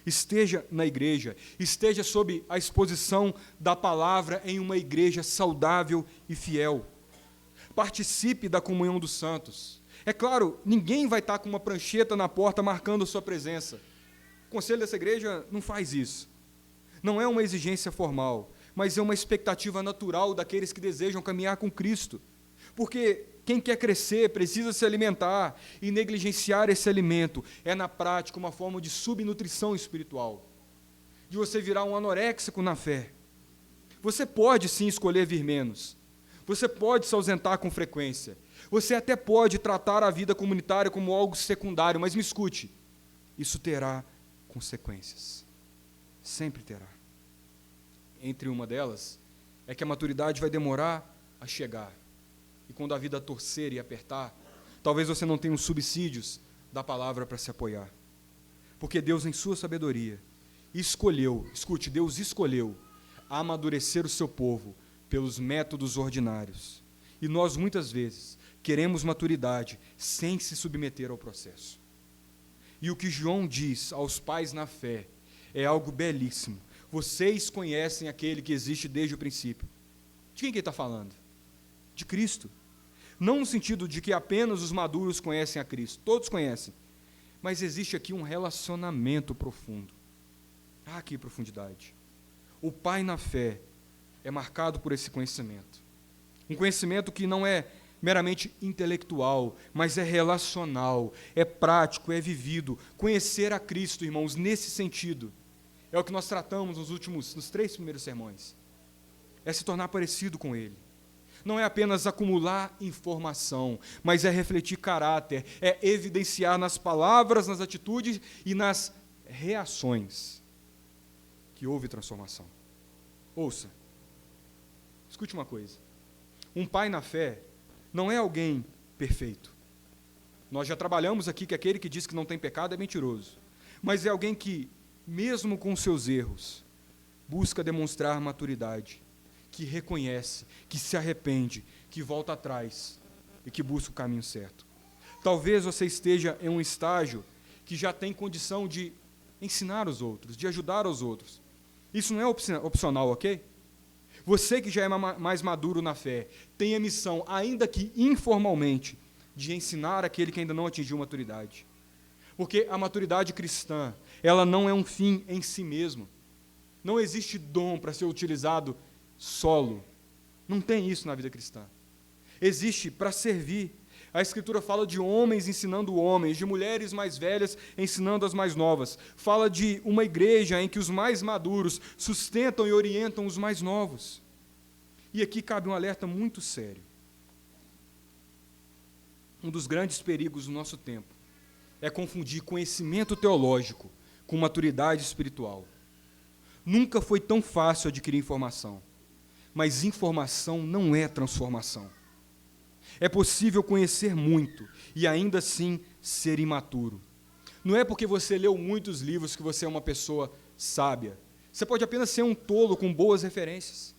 Speaker 4: esteja na igreja, esteja sob a exposição da palavra em uma igreja saudável e fiel. Participe da comunhão dos santos. É claro, ninguém vai estar com uma prancheta na porta marcando a sua presença. O conselho dessa igreja não faz isso. Não é uma exigência formal, mas é uma expectativa natural daqueles que desejam caminhar com Cristo. Porque quem quer crescer precisa se alimentar, e negligenciar esse alimento é, na prática, uma forma de subnutrição espiritual, de você virar um anoréxico na fé. Você pode, sim, escolher vir menos. Você pode se ausentar com frequência. Você até pode tratar a vida comunitária como algo secundário, mas me escute, isso terá consequências. Sempre terá. Entre uma delas, é que a maturidade vai demorar a chegar. E quando a vida torcer e apertar, talvez você não tenha os subsídios da palavra para se apoiar. Porque Deus, em sua sabedoria, escolheu, escute, Deus escolheu amadurecer o seu povo pelos métodos ordinários. E nós, muitas vezes, queremos maturidade sem se submeter ao processo. E o que João diz aos pais na fé é algo belíssimo. Vocês conhecem aquele que existe desde o princípio. De quem que ele está falando? De Cristo. Não no sentido de que apenas os maduros conhecem a Cristo. Todos conhecem. Mas existe aqui um relacionamento profundo. Há aqui profundidade. O pai na fé é marcado por esse conhecimento. Um conhecimento que não é meramente intelectual, mas é relacional, é prático, é vivido. Conhecer a Cristo, irmãos, nesse sentido, é o que nós tratamos nos 3 primeiros sermões. É se tornar parecido com Ele. Não é apenas acumular informação, mas é refletir caráter, é evidenciar nas palavras, nas atitudes e nas reações que houve transformação. Ouça, escute uma coisa. Um pai na fé não é alguém perfeito. Nós já trabalhamos aqui que aquele que diz que não tem pecado é mentiroso. Mas é alguém que, mesmo com seus erros, busca demonstrar maturidade, que reconhece, que se arrepende, que volta atrás e que busca o caminho certo. Talvez você esteja em um estágio que já tem condição de ensinar os outros, de ajudar os outros. Isso não é opcional, ok? Você que já é mais maduro na fé, tem a missão, ainda que informalmente, de ensinar aquele que ainda não atingiu maturidade. Porque a maturidade cristã, ela não é um fim em si mesmo. Não existe dom para ser utilizado solo. Não tem isso na vida cristã. Existe para servir. A Escritura fala de homens ensinando homens, de mulheres mais velhas ensinando as mais novas. Fala de uma igreja em que os mais maduros sustentam e orientam os mais novos. E aqui cabe um alerta muito sério. Um dos grandes perigos do nosso tempo é confundir conhecimento teológico com maturidade espiritual. Nunca foi tão fácil adquirir informação, mas informação não é transformação. É possível conhecer muito e ainda assim ser imaturo. Não é porque você leu muitos livros que você é uma pessoa sábia. Você pode apenas ser um tolo com boas referências.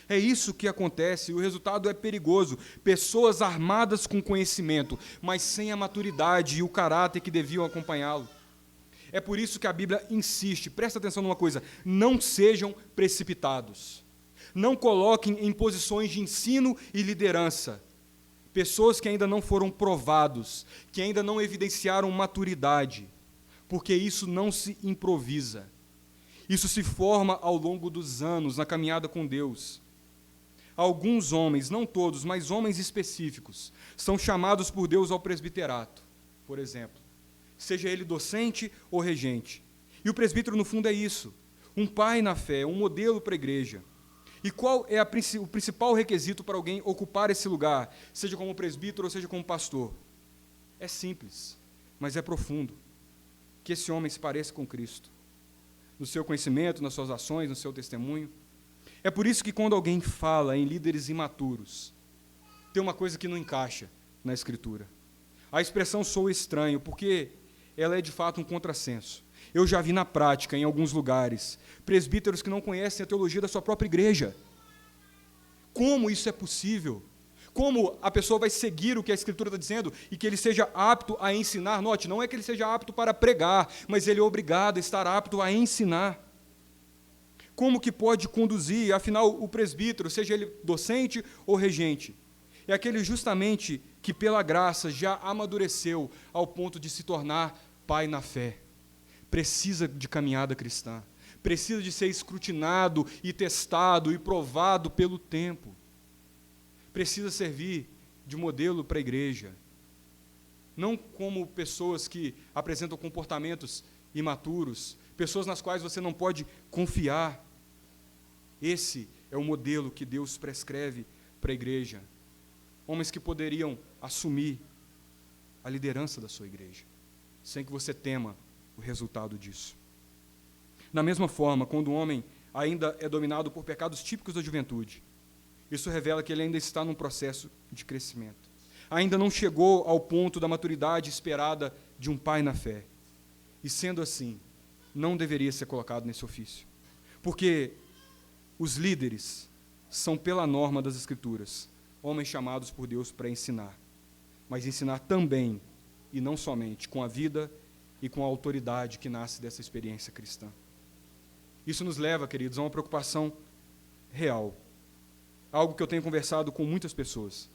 Speaker 4: É isso que acontece e o resultado é perigoso. Pessoas armadas com conhecimento, mas sem a maturidade e o caráter que deviam acompanhá-lo. É por isso que a Bíblia insiste, presta atenção numa coisa, não sejam precipitados. Não coloquem em posições de ensino e liderança pessoas que ainda não foram provados, que ainda não evidenciaram maturidade, porque isso não se improvisa. Isso se forma ao longo dos anos, na caminhada com Deus. Alguns homens, não todos, mas homens específicos, são chamados por Deus ao presbiterato, por exemplo, seja ele docente ou regente. E o presbítero, no fundo, é isso, um pai na fé, um modelo para a igreja. E qual é o principal requisito para alguém ocupar esse lugar, seja como presbítero ou seja como pastor? É simples, mas é profundo. Que esse homem se pareça com Cristo, no seu conhecimento, nas suas ações, no seu testemunho. É por isso que quando alguém fala em líderes imaturos, tem uma coisa que não encaixa na Escritura. A expressão soa estranho, porque ela é de fato um contrassenso. Eu já vi na prática, em alguns lugares, presbíteros que não conhecem a teologia da sua própria igreja. Como isso é possível? Como a pessoa vai seguir o que a Escritura está dizendo e que ele seja apto a ensinar? Note, não é que ele seja apto para pregar, mas ele é obrigado a estar apto a ensinar. Como que pode conduzir, afinal, o presbítero, seja ele docente ou regente? É aquele justamente que, pela graça, já amadureceu ao ponto de se tornar pai na fé. Precisa de caminhada cristã, precisa de ser escrutinado e testado e provado pelo tempo. Precisa servir de modelo para a igreja. Não como pessoas que apresentam comportamentos imaturos, pessoas nas quais você não pode confiar. Esse é o modelo que Deus prescreve para a igreja. Homens que poderiam assumir a liderança da sua igreja, sem que você tema o resultado disso. Da mesma forma, quando o homem ainda é dominado por pecados típicos da juventude, isso revela que ele ainda está num processo de crescimento. Ainda não chegou ao ponto da maturidade esperada de um pai na fé. E sendo assim, não deveria ser colocado nesse ofício. Porque os líderes são, pela norma das Escrituras, homens chamados por Deus para ensinar. Mas ensinar também, e não somente, com a vida e com a autoridade que nasce dessa experiência cristã. Isso nos leva, queridos, a uma preocupação real. Algo que eu tenho conversado com muitas pessoas.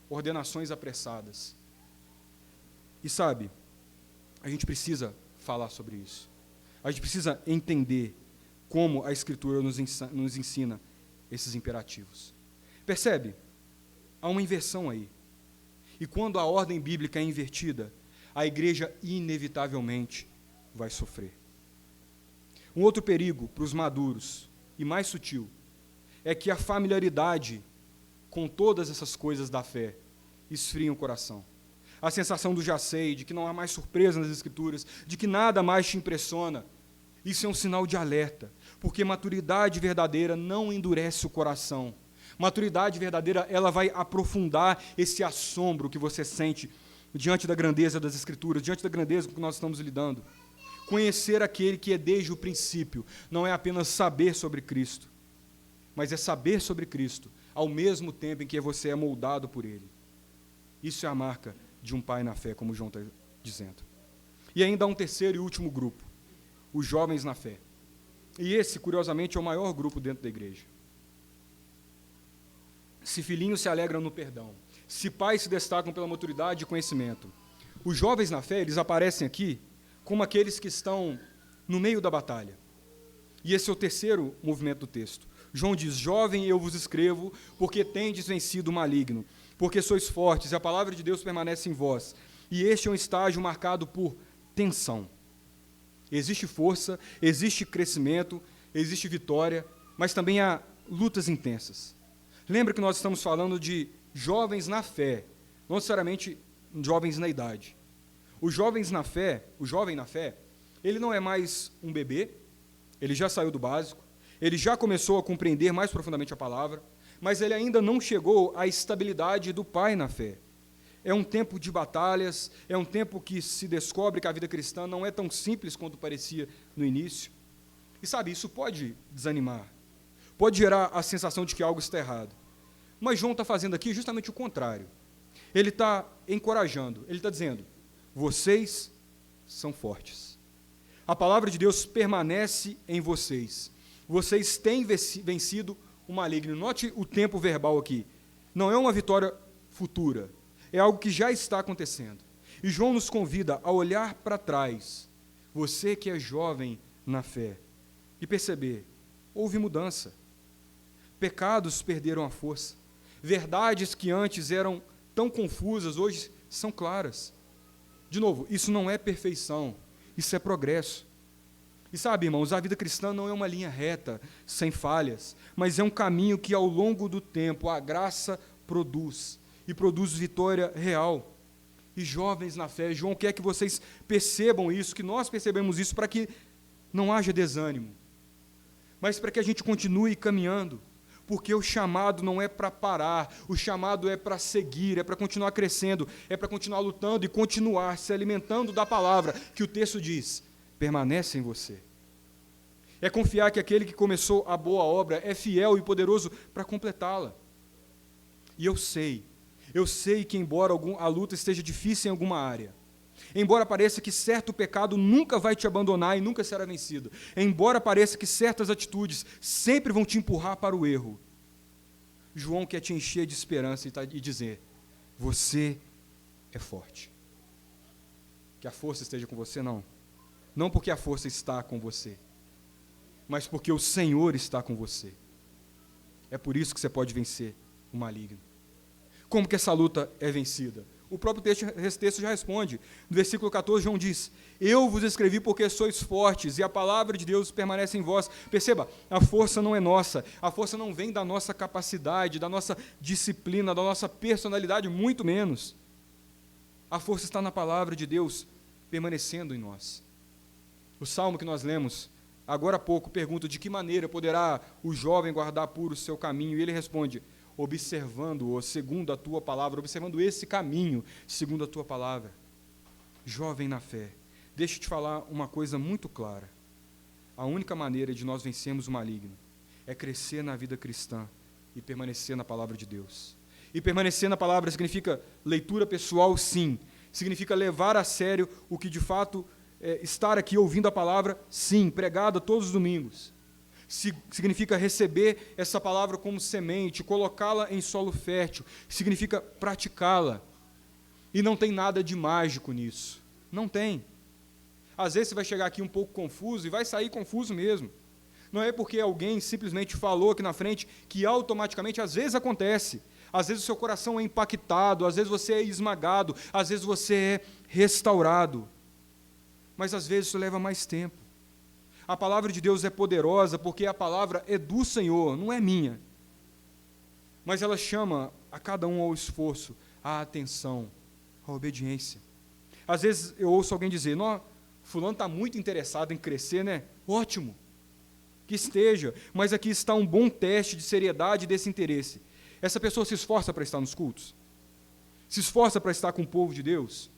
Speaker 4: Ordenações apressadas. E sabe, a gente precisa falar sobre isso. A gente precisa entender como a Escritura nos ensina esses imperativos. Percebe? Há uma inversão aí. E quando a ordem bíblica é invertida, a igreja inevitavelmente vai sofrer. Um outro perigo para os maduros, e mais sutil, é que a familiaridade com todas essas coisas da fé esfria o coração. A sensação do já sei, de que não há mais surpresa nas Escrituras, de que nada mais te impressiona, isso é um sinal de alerta, porque maturidade verdadeira não endurece o coração. Maturidade verdadeira, ela vai aprofundar esse assombro que você sente diante da grandeza das Escrituras, diante da grandeza com que nós estamos lidando. Conhecer aquele que é desde o princípio não é apenas saber sobre Cristo, mas é saber sobre Cristo ao mesmo tempo em que você é moldado por Ele. Isso é a marca de um pai na fé, como João está dizendo. E ainda há um terceiro e último grupo, os jovens na fé. E esse, curiosamente, é o maior grupo dentro da igreja. Se filhinhos se alegram no perdão, se pais se destacam pela maturidade e conhecimento, os jovens na fé, eles aparecem aqui como aqueles que estão no meio da batalha. E esse é o terceiro movimento do texto. João diz: jovem, eu vos escrevo, porque tendes vencido o maligno, porque sois fortes, e a palavra de Deus permanece em vós. E este é um estágio marcado por tensão. Existe força, existe crescimento, existe vitória, mas também há lutas intensas. Lembra que nós estamos falando de jovens na fé, não necessariamente jovens na idade. o jovem na fé, ele não é mais um bebê, ele já saiu do básico, ele já começou a compreender mais profundamente a palavra, mas ele ainda não chegou à estabilidade do pai na fé. É um tempo de batalhas, é um tempo que se descobre que a vida cristã não é tão simples quanto parecia no início. E sabe, isso pode desanimar, pode gerar a sensação de que algo está errado. Mas João está fazendo aqui justamente o contrário. Ele está encorajando, ele está dizendo, vocês são fortes. A palavra de Deus permanece em vocês. Vocês têm vencido o maligno. Note o tempo verbal aqui. Não é uma vitória futura, é algo que já está acontecendo. E João nos convida a olhar para trás, você que é jovem na fé, e perceber, houve mudança. Pecados perderam a força. Verdades que antes eram tão confusas, hoje são claras. De novo, isso não é perfeição, isso é progresso. E sabe, irmãos, a vida cristã não é uma linha reta, sem falhas, mas é um caminho que, ao longo do tempo, a graça produz, e produz vitória real. E jovens na fé, João quer que vocês percebam isso, que nós percebemos isso, para que não haja desânimo, mas para que a gente continue caminhando, porque o chamado não é para parar, o chamado é para seguir, é para continuar crescendo, é para continuar lutando e continuar se alimentando da palavra, que o texto diz, permanece em você. É confiar que aquele que começou a boa obra é fiel e poderoso para completá-la. E eu sei que embora a luta esteja difícil em alguma área, embora pareça que certo pecado nunca vai te abandonar e nunca será vencido, embora pareça que certas atitudes sempre vão te empurrar para o erro, João quer te encher de esperança e dizer, você é forte. Que a força esteja com você, não. Não porque a força está com você, mas porque o Senhor está com você. É por isso que você pode vencer o maligno. Como que essa luta é vencida? O próprio texto já responde. No versículo 14, João diz, eu vos escrevi porque sois fortes, e a palavra de Deus permanece em vós. Perceba, a força não é nossa, a força não vem da nossa capacidade, da nossa disciplina, da nossa personalidade, muito menos. A força está na palavra de Deus permanecendo em nós. O salmo que nós lemos agora há pouco pergunta de que maneira poderá o jovem guardar puro o seu caminho, e ele responde, observando-o segundo a tua palavra, observando esse caminho segundo a tua palavra. Jovem na fé, deixa eu te falar uma coisa muito clara. A única maneira de nós vencermos o maligno é crescer na vida cristã e permanecer na palavra de Deus. E permanecer na palavra significa leitura pessoal, sim. Significa levar a sério o que de fato estar aqui ouvindo a palavra, sim, pregada todos os domingos. Significa receber essa palavra como semente, colocá-la em solo fértil, significa praticá-la. E não tem nada de mágico nisso. Não tem. Às vezes você vai chegar aqui um pouco confuso e vai sair confuso mesmo. Não é porque alguém simplesmente falou aqui na frente que automaticamente, às vezes acontece. Às vezes o seu coração é impactado, às vezes você é esmagado, às vezes você é restaurado. Mas às vezes isso leva mais tempo. A palavra de Deus é poderosa porque a palavra é do Senhor, não é minha. Mas ela chama a cada um ao esforço, à atenção, à obediência. Às vezes eu ouço alguém dizer, fulano está muito interessado em crescer, né? Ótimo, que esteja, mas aqui está um bom teste de seriedade desse interesse. Essa pessoa se esforça para estar nos cultos? Se esforça para estar com o povo de Deus?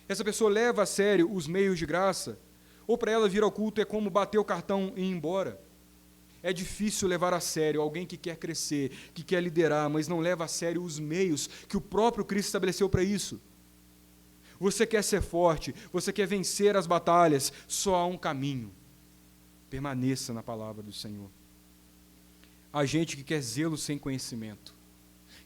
Speaker 4: Essa pessoa leva a sério os meios de graça? Ou para ela vir ao culto é como bater o cartão e ir embora? É difícil levar a sério alguém que quer crescer, que quer liderar, mas não leva a sério os meios que o próprio Cristo estabeleceu para isso. Você quer ser forte, você quer vencer as batalhas, só há um caminho. Permaneça na palavra do Senhor. Há gente que quer zelo sem conhecimento.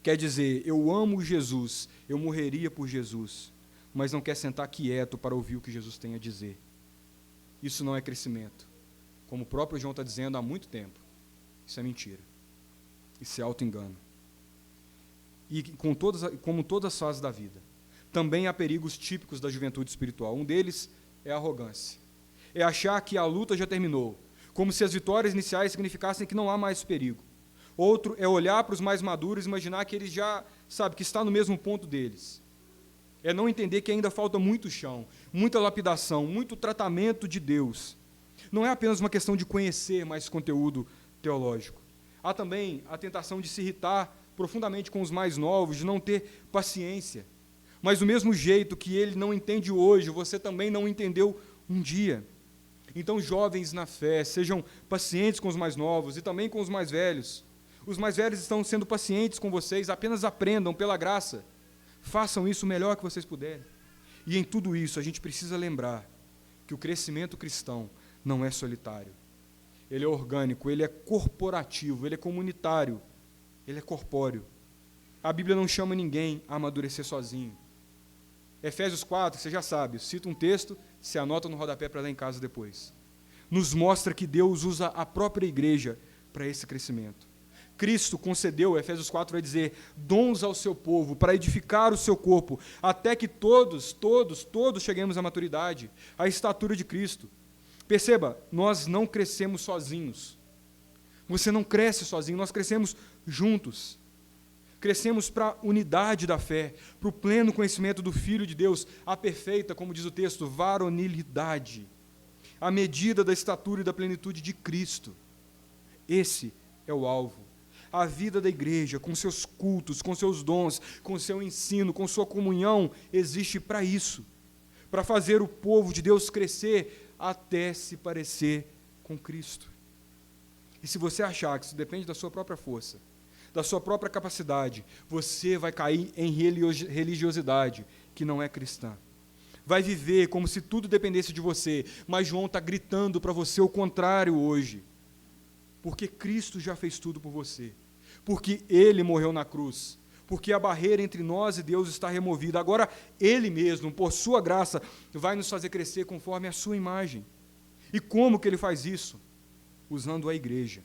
Speaker 4: Quer dizer, eu amo Jesus, eu morreria por Jesus, mas não quer sentar quieto para ouvir o que Jesus tem a dizer. Isso não é crescimento. Como o próprio João está dizendo há muito tempo. Isso é mentira. Isso é auto-engano. E como todas as fases da vida, também há perigos típicos da juventude espiritual. Um deles é a arrogância. É achar que a luta já terminou, como se as vitórias iniciais significassem que não há mais perigo. Outro é olhar para os mais maduros e imaginar que eles já, que está no mesmo ponto deles. É não entender que ainda falta muito chão, muita lapidação, muito tratamento de Deus. Não é apenas uma questão de conhecer mais conteúdo teológico. Há também a tentação de se irritar profundamente com os mais novos, de não ter paciência. Mas do mesmo jeito que ele não entende hoje, você também não entendeu um dia. Então, jovens na fé, sejam pacientes com os mais novos e também com os mais velhos. Os mais velhos estão sendo pacientes com vocês, apenas aprendam pela graça. Façam isso o melhor que vocês puderem. E em tudo isso, a gente precisa lembrar que o crescimento cristão não é solitário. Ele é orgânico, ele é corporativo, ele é comunitário, ele é corpóreo. A Bíblia não chama ninguém a amadurecer sozinho. Efésios 4, você já sabe, cita um texto, se anota no rodapé para ler em casa depois. Nos mostra que Deus usa a própria igreja para esse crescimento. Cristo concedeu, Efésios 4 vai dizer, dons ao seu povo, para edificar o seu corpo, até que todos cheguemos à maturidade, à estatura de Cristo. Perceba, nós não crescemos sozinhos. Você não cresce sozinho, nós crescemos juntos. Crescemos para a unidade da fé, para o pleno conhecimento do Filho de Deus, a perfeita, como diz o texto, varonilidade, a medida da estatura e da plenitude de Cristo. Esse é o alvo. A vida da igreja, com seus cultos, com seus dons, com seu ensino, com sua comunhão, existe para isso, para fazer o povo de Deus crescer até se parecer com Cristo. E se você achar que isso depende da sua própria força, da sua própria capacidade, você vai cair em religiosidade que não é cristã. Vai viver como se tudo dependesse de você, mas João está gritando para você o contrário hoje. Porque Cristo já fez tudo por você. Porque Ele morreu na cruz. Porque a barreira entre nós e Deus está removida. Agora, Ele mesmo, por sua graça, vai nos fazer crescer conforme a sua imagem. E como que Ele faz isso? Usando a igreja.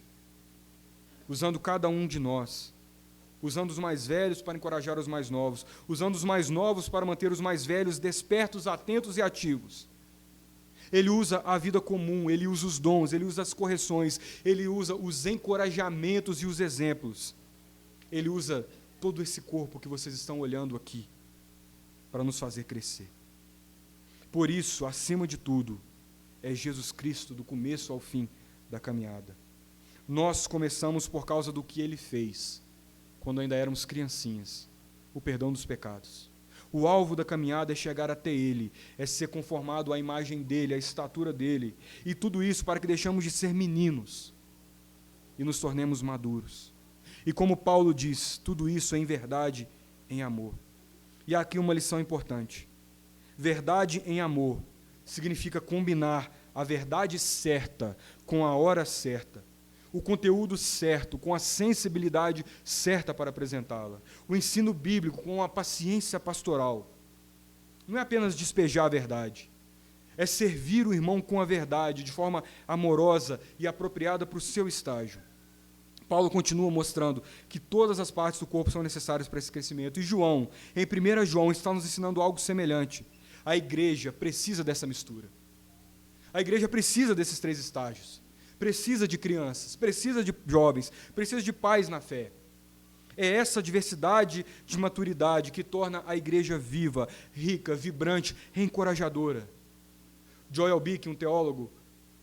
Speaker 4: Usando cada um de nós, usando os mais velhos para encorajar os mais novos, usando os mais novos para manter os mais velhos despertos, atentos e ativos. Ele usa a vida comum, ele usa os dons, ele usa as correções, ele usa os encorajamentos e os exemplos. Ele usa todo esse corpo que vocês estão olhando aqui para nos fazer crescer. Por isso, acima de tudo, é Jesus Cristo do começo ao fim da caminhada. Nós começamos por causa do que Ele fez, quando ainda éramos criancinhas, o perdão dos pecados. O alvo da caminhada é chegar até Ele, é ser conformado à imagem dEle, à estatura dEle, e tudo isso para que deixamos de ser meninos e nos tornemos maduros. E como Paulo diz, tudo isso é em verdade, em amor. E há aqui uma lição importante. Verdade em amor significa combinar a verdade certa com a hora certa, o conteúdo certo, com a sensibilidade certa para apresentá-la, o ensino bíblico com a paciência pastoral. Não é apenas despejar a verdade, é servir o irmão com a verdade, de forma amorosa e apropriada para o seu estágio. Paulo continua mostrando que todas as partes do corpo são necessárias para esse crescimento. E João, em 1 João, está nos ensinando algo semelhante. A igreja precisa dessa mistura. A igreja precisa desses 3 estágios. Precisa de crianças, precisa de jovens, precisa de pais na fé. É essa diversidade de maturidade que torna a igreja viva, rica, vibrante, encorajadora. Joel Bick, um teólogo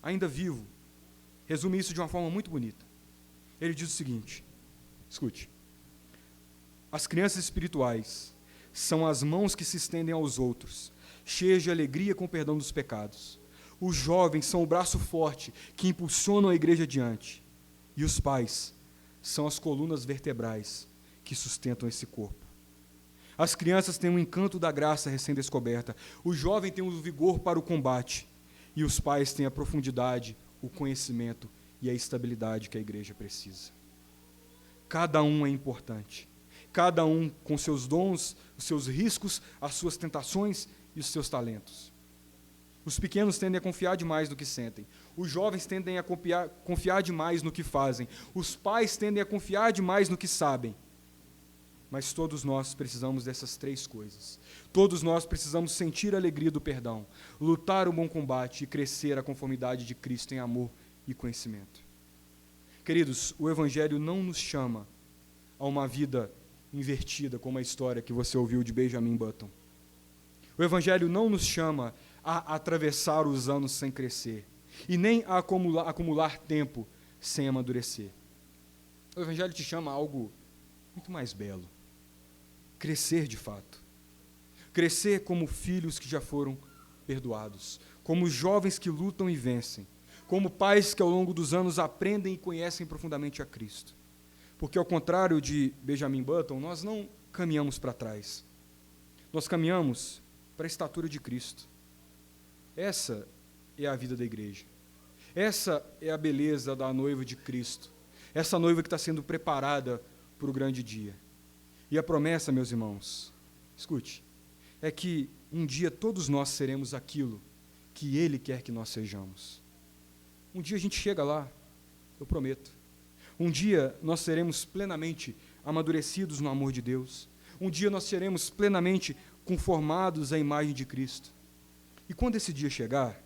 Speaker 4: ainda vivo, resume isso de uma forma muito bonita. Ele diz o seguinte, escute: as crianças espirituais são as mãos que se estendem aos outros, cheias de alegria com o perdão dos pecados. Os jovens são o braço forte que impulsionam a igreja adiante. E os pais são as colunas vertebrais que sustentam esse corpo. As crianças têm o encanto da graça recém-descoberta. O jovem tem o vigor para o combate. E os pais têm a profundidade, o conhecimento e a estabilidade que a igreja precisa. Cada um é importante. Cada um com seus dons, os seus riscos, as suas tentações e os seus talentos. Os pequenos tendem a confiar demais no que sentem. Os jovens tendem a confiar demais no que fazem. Os pais tendem a confiar demais no que sabem. Mas todos nós precisamos dessas 3 coisas. Todos nós precisamos sentir a alegria do perdão, lutar o bom combate e crescer à conformidade de Cristo em amor e conhecimento. Queridos, o Evangelho não nos chama a uma vida invertida, como a história que você ouviu de Benjamin Button. O Evangelho não nos chama a atravessar os anos sem crescer, e nem a acumular tempo sem amadurecer. O Evangelho te chama a algo muito mais belo. Crescer de fato. Crescer como filhos que já foram perdoados, como jovens que lutam e vencem, como pais que ao longo dos anos aprendem e conhecem profundamente a Cristo. Porque, ao contrário de Benjamin Button, nós não caminhamos para trás. Nós caminhamos para a estatura de Cristo. Essa é a vida da igreja. Essa é a beleza da noiva de Cristo. Essa noiva que está sendo preparada para o grande dia. E a promessa, meus irmãos, escute, é que um dia todos nós seremos aquilo que Ele quer que nós sejamos. Um dia a gente chega lá, eu prometo. Um dia nós seremos plenamente amadurecidos no amor de Deus. Um dia nós seremos plenamente conformados à imagem de Cristo. E quando esse dia chegar,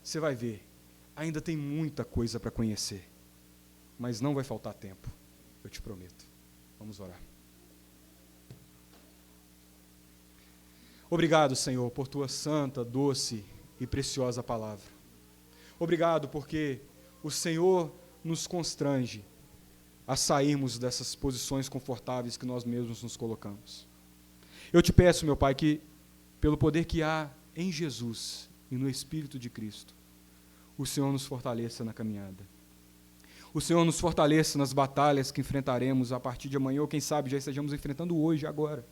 Speaker 4: você vai ver, ainda tem muita coisa para conhecer, mas não vai faltar tempo, eu te prometo. Vamos orar. Obrigado, Senhor, por tua santa, doce e preciosa palavra. Obrigado porque o Senhor nos constrange a sairmos dessas posições confortáveis que nós mesmos nos colocamos. Eu te peço, meu Pai, que pelo poder que há em Jesus e no Espírito de Cristo, o Senhor nos fortaleça na caminhada. O Senhor nos fortaleça nas batalhas que enfrentaremos a partir de amanhã, ou quem sabe já estejamos enfrentando hoje, agora.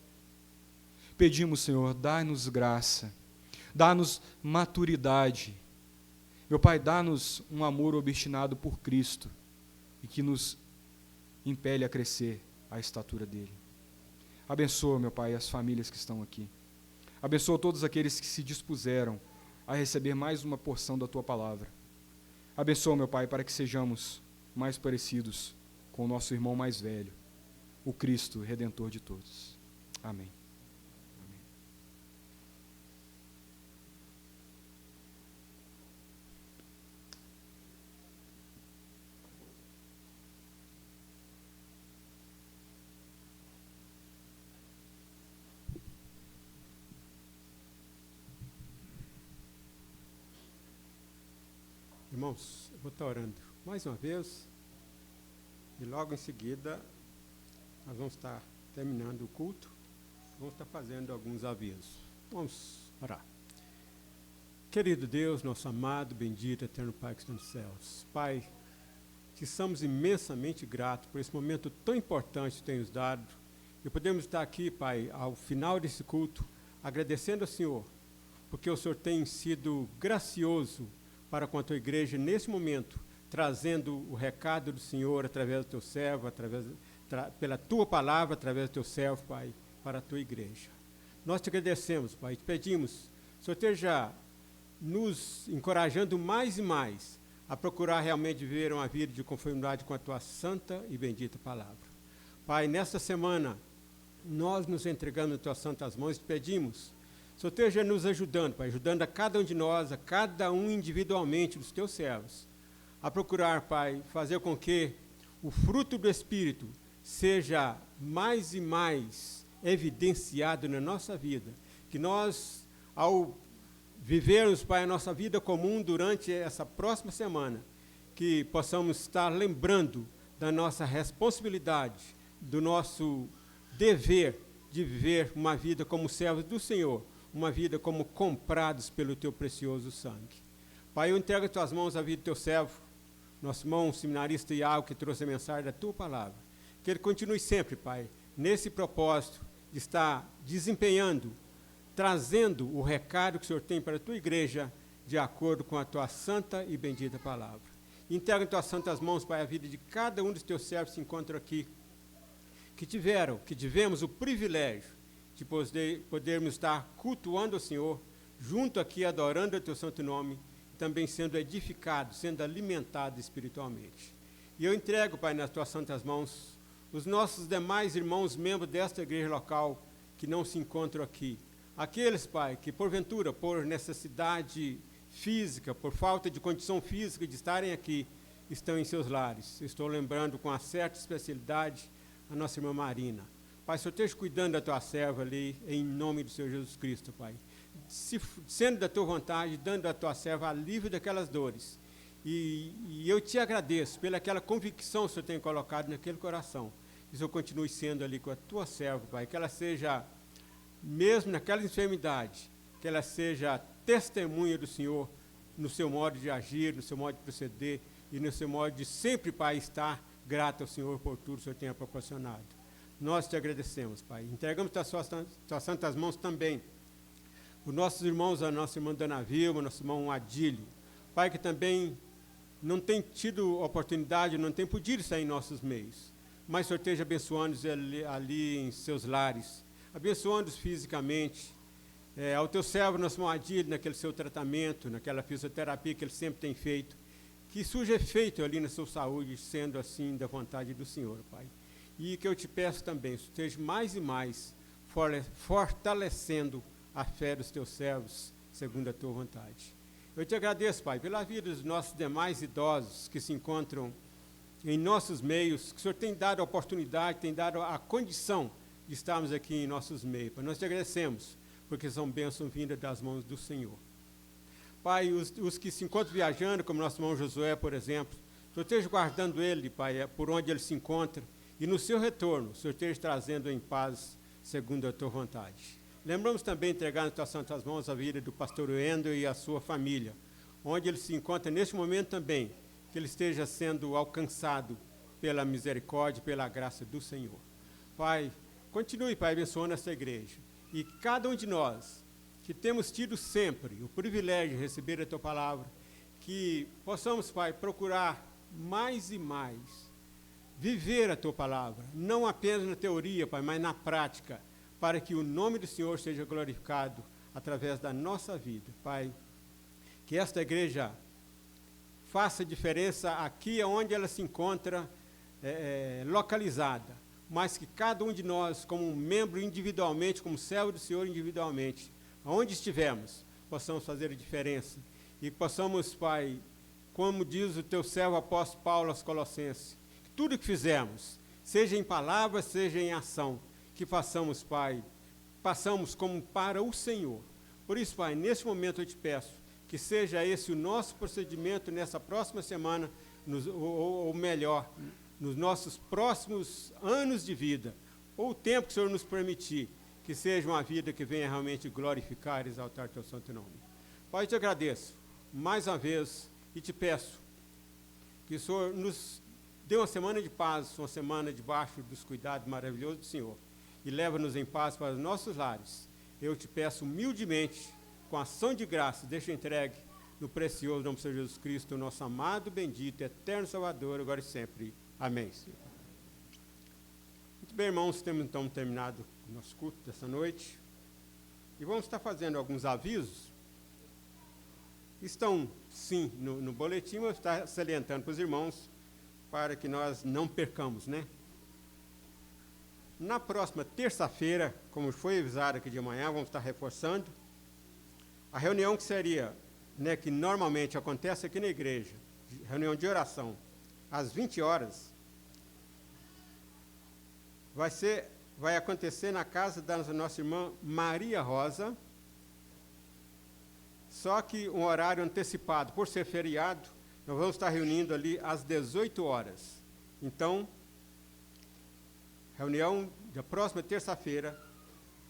Speaker 4: Pedimos, Senhor, dá-nos graça, dá-nos maturidade. Meu Pai, dá-nos um amor obstinado por Cristo e que nos impele a crescer à estatura dEle. Abençoa, meu Pai, as famílias que estão aqui. Abençoa todos aqueles que se dispuseram a receber mais uma porção da Tua palavra. Abençoa, meu Pai, para que sejamos mais parecidos com o nosso irmão mais velho, o Cristo, Redentor de todos. Amém.
Speaker 1: Irmãos, eu vou estar orando mais uma vez e logo em seguida nós vamos estar terminando o culto, vamos estar fazendo alguns avisos. Vamos orar. Querido Deus, nosso amado, bendito, eterno Pai que está nos céus. Pai, te somos imensamente gratos por esse momento tão importante que tu tens dado e podemos estar aqui, Pai, ao final desse culto, agradecendo ao Senhor, porque o Senhor tem sido gracioso para com a tua igreja nesse momento, trazendo o recado do Senhor através do teu servo, pela tua palavra, através do teu servo, Pai, para a tua igreja. Nós te agradecemos, Pai, te pedimos, o Senhor esteja nos encorajando mais e mais a procurar realmente viver uma vida de conformidade com a tua santa e bendita palavra. Pai, nesta semana, nós nos entregamos nas tuas santas mãos e te pedimos, o Senhor esteja nos ajudando, Pai, ajudando a cada um de nós, a cada um individualmente dos teus servos, a procurar, Pai, fazer com que o fruto do Espírito seja mais e mais evidenciado na nossa vida, que nós, ao vivermos, Pai, a nossa vida comum durante essa próxima semana, que possamos estar lembrando da nossa responsabilidade, do nosso dever de viver uma vida como servos do Senhor, uma vida como comprados pelo teu precioso sangue. Pai, eu entrego as tuas mãos a vida do teu servo, nosso irmão seminarista Iago, que trouxe a mensagem da tua palavra. Que ele continue sempre, Pai, nesse propósito de estar desempenhando, trazendo o recado que o Senhor tem para a tua igreja, de acordo com a tua santa e bendita palavra. Entrega em tuas santas mãos, Pai, a vida de cada um dos teus servos que se encontram aqui, que tivemos o privilégio de podermos estar cultuando o Senhor, junto aqui, adorando o teu santo nome, também sendo edificados, sendo alimentados espiritualmente. E eu entrego, Pai, nas tuas santas mãos, os nossos demais irmãos, membros desta igreja local, que não se encontram aqui. Aqueles, Pai, que porventura, por necessidade física, por falta de condição física de estarem aqui, estão em seus lares. Estou lembrando com uma certa especialidade a nossa irmã Marina. Pai, o Senhor esteja cuidando da tua serva ali, em nome do Senhor Jesus Cristo, Pai. sendo da tua vontade, dando à tua serva alívio daquelas dores. E eu te agradeço pela aquela convicção que o Senhor tem colocado naquele coração. Que o Senhor continue sendo ali com a tua serva, Pai, que ela seja, mesmo naquela enfermidade, que ela seja testemunha do Senhor no seu modo de agir, no seu modo de proceder e no seu modo de sempre, Pai, estar grato ao Senhor por tudo que o Senhor tenha proporcionado. Nós te agradecemos, Pai. Entregamos as tuas santas mãos também os nossos irmãos, a nossa irmã Dona Vilma, nosso irmão Adílio. Pai, que também não tem tido oportunidade, não tem podido estar em nossos meios, mas o Senhor esteja abençoando-os ali em seus lares, abençoando-os fisicamente. Ao teu servo, nosso irmão Adílio, naquele seu tratamento, naquela fisioterapia que ele sempre tem feito, que surja efeito ali na sua saúde, sendo assim da vontade do Senhor, Pai. E que eu te peço também, esteja mais e mais fortalecendo a fé dos teus servos, segundo a tua vontade. Eu te agradeço, Pai, pela vida dos nossos demais idosos que se encontram em nossos meios, que o Senhor tem dado a oportunidade, tem dado a condição de estarmos aqui em nossos meios. Pai, nós te agradecemos, porque são bênçãos vindas das mãos do Senhor. Pai, os que se encontram viajando, como nosso irmão Josué, por exemplo, o Senhor esteja guardando ele, Pai, por onde ele se encontra, e no seu retorno, o Senhor esteja trazendo em paz, segundo a tua vontade. Lembramos também de entregar nas tuas santas mãos a vida do pastor Wendel e a sua família, onde ele se encontra neste momento também, que ele esteja sendo alcançado pela misericórdia, pela graça do Senhor. Pai, continue, Pai, abençoando essa igreja. E cada um de nós, que temos tido sempre o privilégio de receber a tua palavra, que possamos, Pai, procurar mais e mais viver a tua palavra, não apenas na teoria, Pai, mas na prática, para que o nome do Senhor seja glorificado através da nossa vida. Pai, que esta igreja faça diferença aqui onde ela se encontra localizada, mas que cada um de nós, como um membro individualmente, como servo do Senhor individualmente, aonde estivermos, possamos fazer a diferença e possamos, Pai, como diz o teu servo apóstolo Paulo aos Colossenses, que tudo que fizermos, seja em palavra, seja em ação, que façamos, Pai, passamos como para o Senhor. Por isso, Pai, nesse momento eu te peço que seja esse o nosso procedimento nessa próxima semana, ou melhor, nos nossos próximos anos de vida, ou o tempo que o Senhor nos permitir, que seja uma vida que venha realmente glorificar e exaltar teu santo nome. Pai, eu te agradeço mais uma vez e te peço que o Senhor nos dê uma semana de paz, uma semana debaixo dos cuidados maravilhosos do Senhor, e leva-nos em paz para os nossos lares. Eu te peço humildemente, com ação de graça, deixa entregue no precioso nome do Senhor Jesus Cristo, nosso amado, bendito, eterno Salvador, agora e sempre. Amém, Senhor. Muito bem, irmãos, temos então terminado o nosso culto dessa noite. E vamos estar fazendo alguns avisos. Estão, sim, no boletim, eu vou estar salientando para os irmãos, para que nós não percamos, né? Na próxima terça-feira, como foi avisado aqui de manhã, vamos estar reforçando, a reunião que seria, né, que normalmente acontece aqui na igreja, reunião de oração, às 20 horas, vai acontecer na casa da nossa irmã Maria Rosa, só que um horário antecipado, por ser feriado, nós vamos estar reunindo ali às 18 horas. Então, reunião da próxima terça-feira,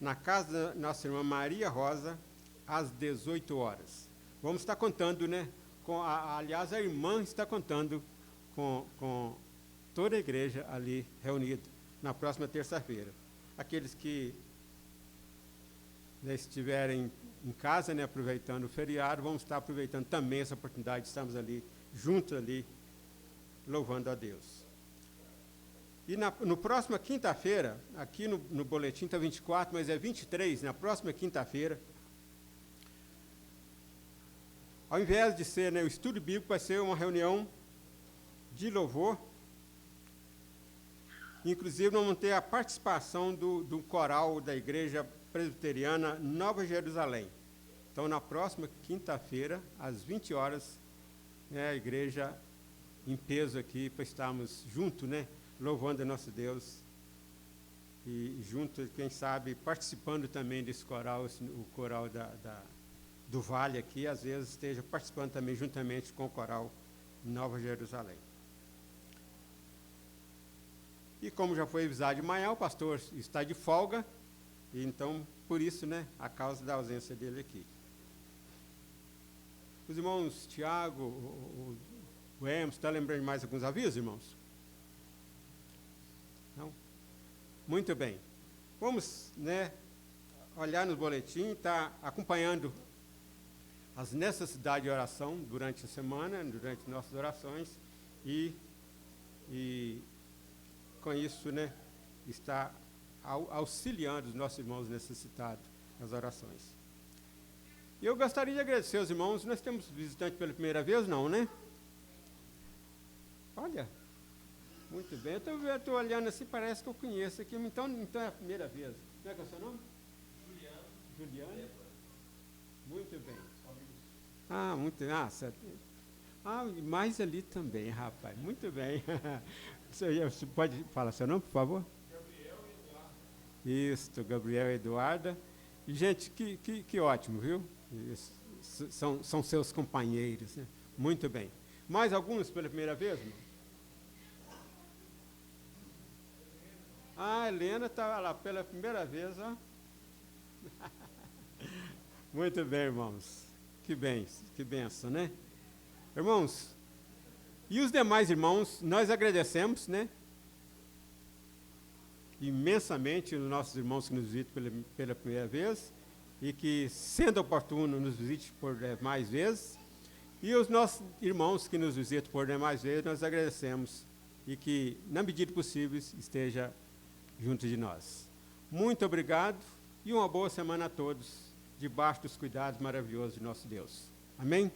Speaker 1: na casa da nossa irmã Maria Rosa, às 18 horas. Vamos estar contando, né? Aliás, a irmã está contando com toda a igreja ali reunida na próxima terça-feira. Aqueles que estiverem em casa, né, aproveitando o feriado, vamos estar aproveitando também essa oportunidade, estamos ali, juntos ali, louvando a Deus. E no próxima quinta-feira, aqui no boletim está 24, mas é 23, na próxima quinta-feira, ao invés de ser, né, o estudo bíblico, vai ser uma reunião de louvor. Inclusive, nós vamos ter a participação do coral da Igreja Presbiteriana Nova Jerusalém. Então, na próxima quinta-feira, às 20 horas, né, a igreja em peso aqui, para estarmos juntos, né, louvando a nosso Deus e junto, quem sabe, participando também desse coral, o coral do Vale aqui, às vezes esteja participando também juntamente com o coral Nova Jerusalém. E como já foi avisado de manhã, o pastor está de folga, e então, por isso, né, a causa da ausência dele aqui. Os irmãos Tiago, o Emerson, está lembrando de mais alguns avisos, irmãos? Não? Muito bem. Vamos, né, olhar nos boletins, está acompanhando as necessidades de oração durante a semana, durante nossas orações, e com isso, né, está auxiliando os nossos irmãos necessitados nas orações. E eu gostaria de agradecer aos irmãos. Nós temos visitante pela primeira vez, não, né? Olha, muito bem. Eu estou olhando assim, parece que eu conheço aqui, então é a primeira vez. Como é que é o seu nome? Juliano. Muito bem. Ah, muito bem. Ah, mais ali também, rapaz. Muito bem. Você pode falar seu nome, por favor? Gabriel Eduardo. Isso, Gabriel Eduarda. E, gente, que ótimo, viu? São seus companheiros, né? Muito bem. Mais alguns pela primeira vez, irmão? Ah, a Helena está lá pela primeira vez, ó. Muito bem, irmãos. Que benção, né? Irmãos, e os demais irmãos, nós agradecemos, né? Imensamente os nossos irmãos que nos visitam pela primeira vez e que, sendo oportuno, nos visite por mais vezes. E os nossos irmãos que nos visitam por demais vezes, nós agradecemos e que, na medida possível, esteja junto de nós. Muito obrigado e uma boa semana a todos, debaixo dos cuidados maravilhosos de nosso Deus. Amém?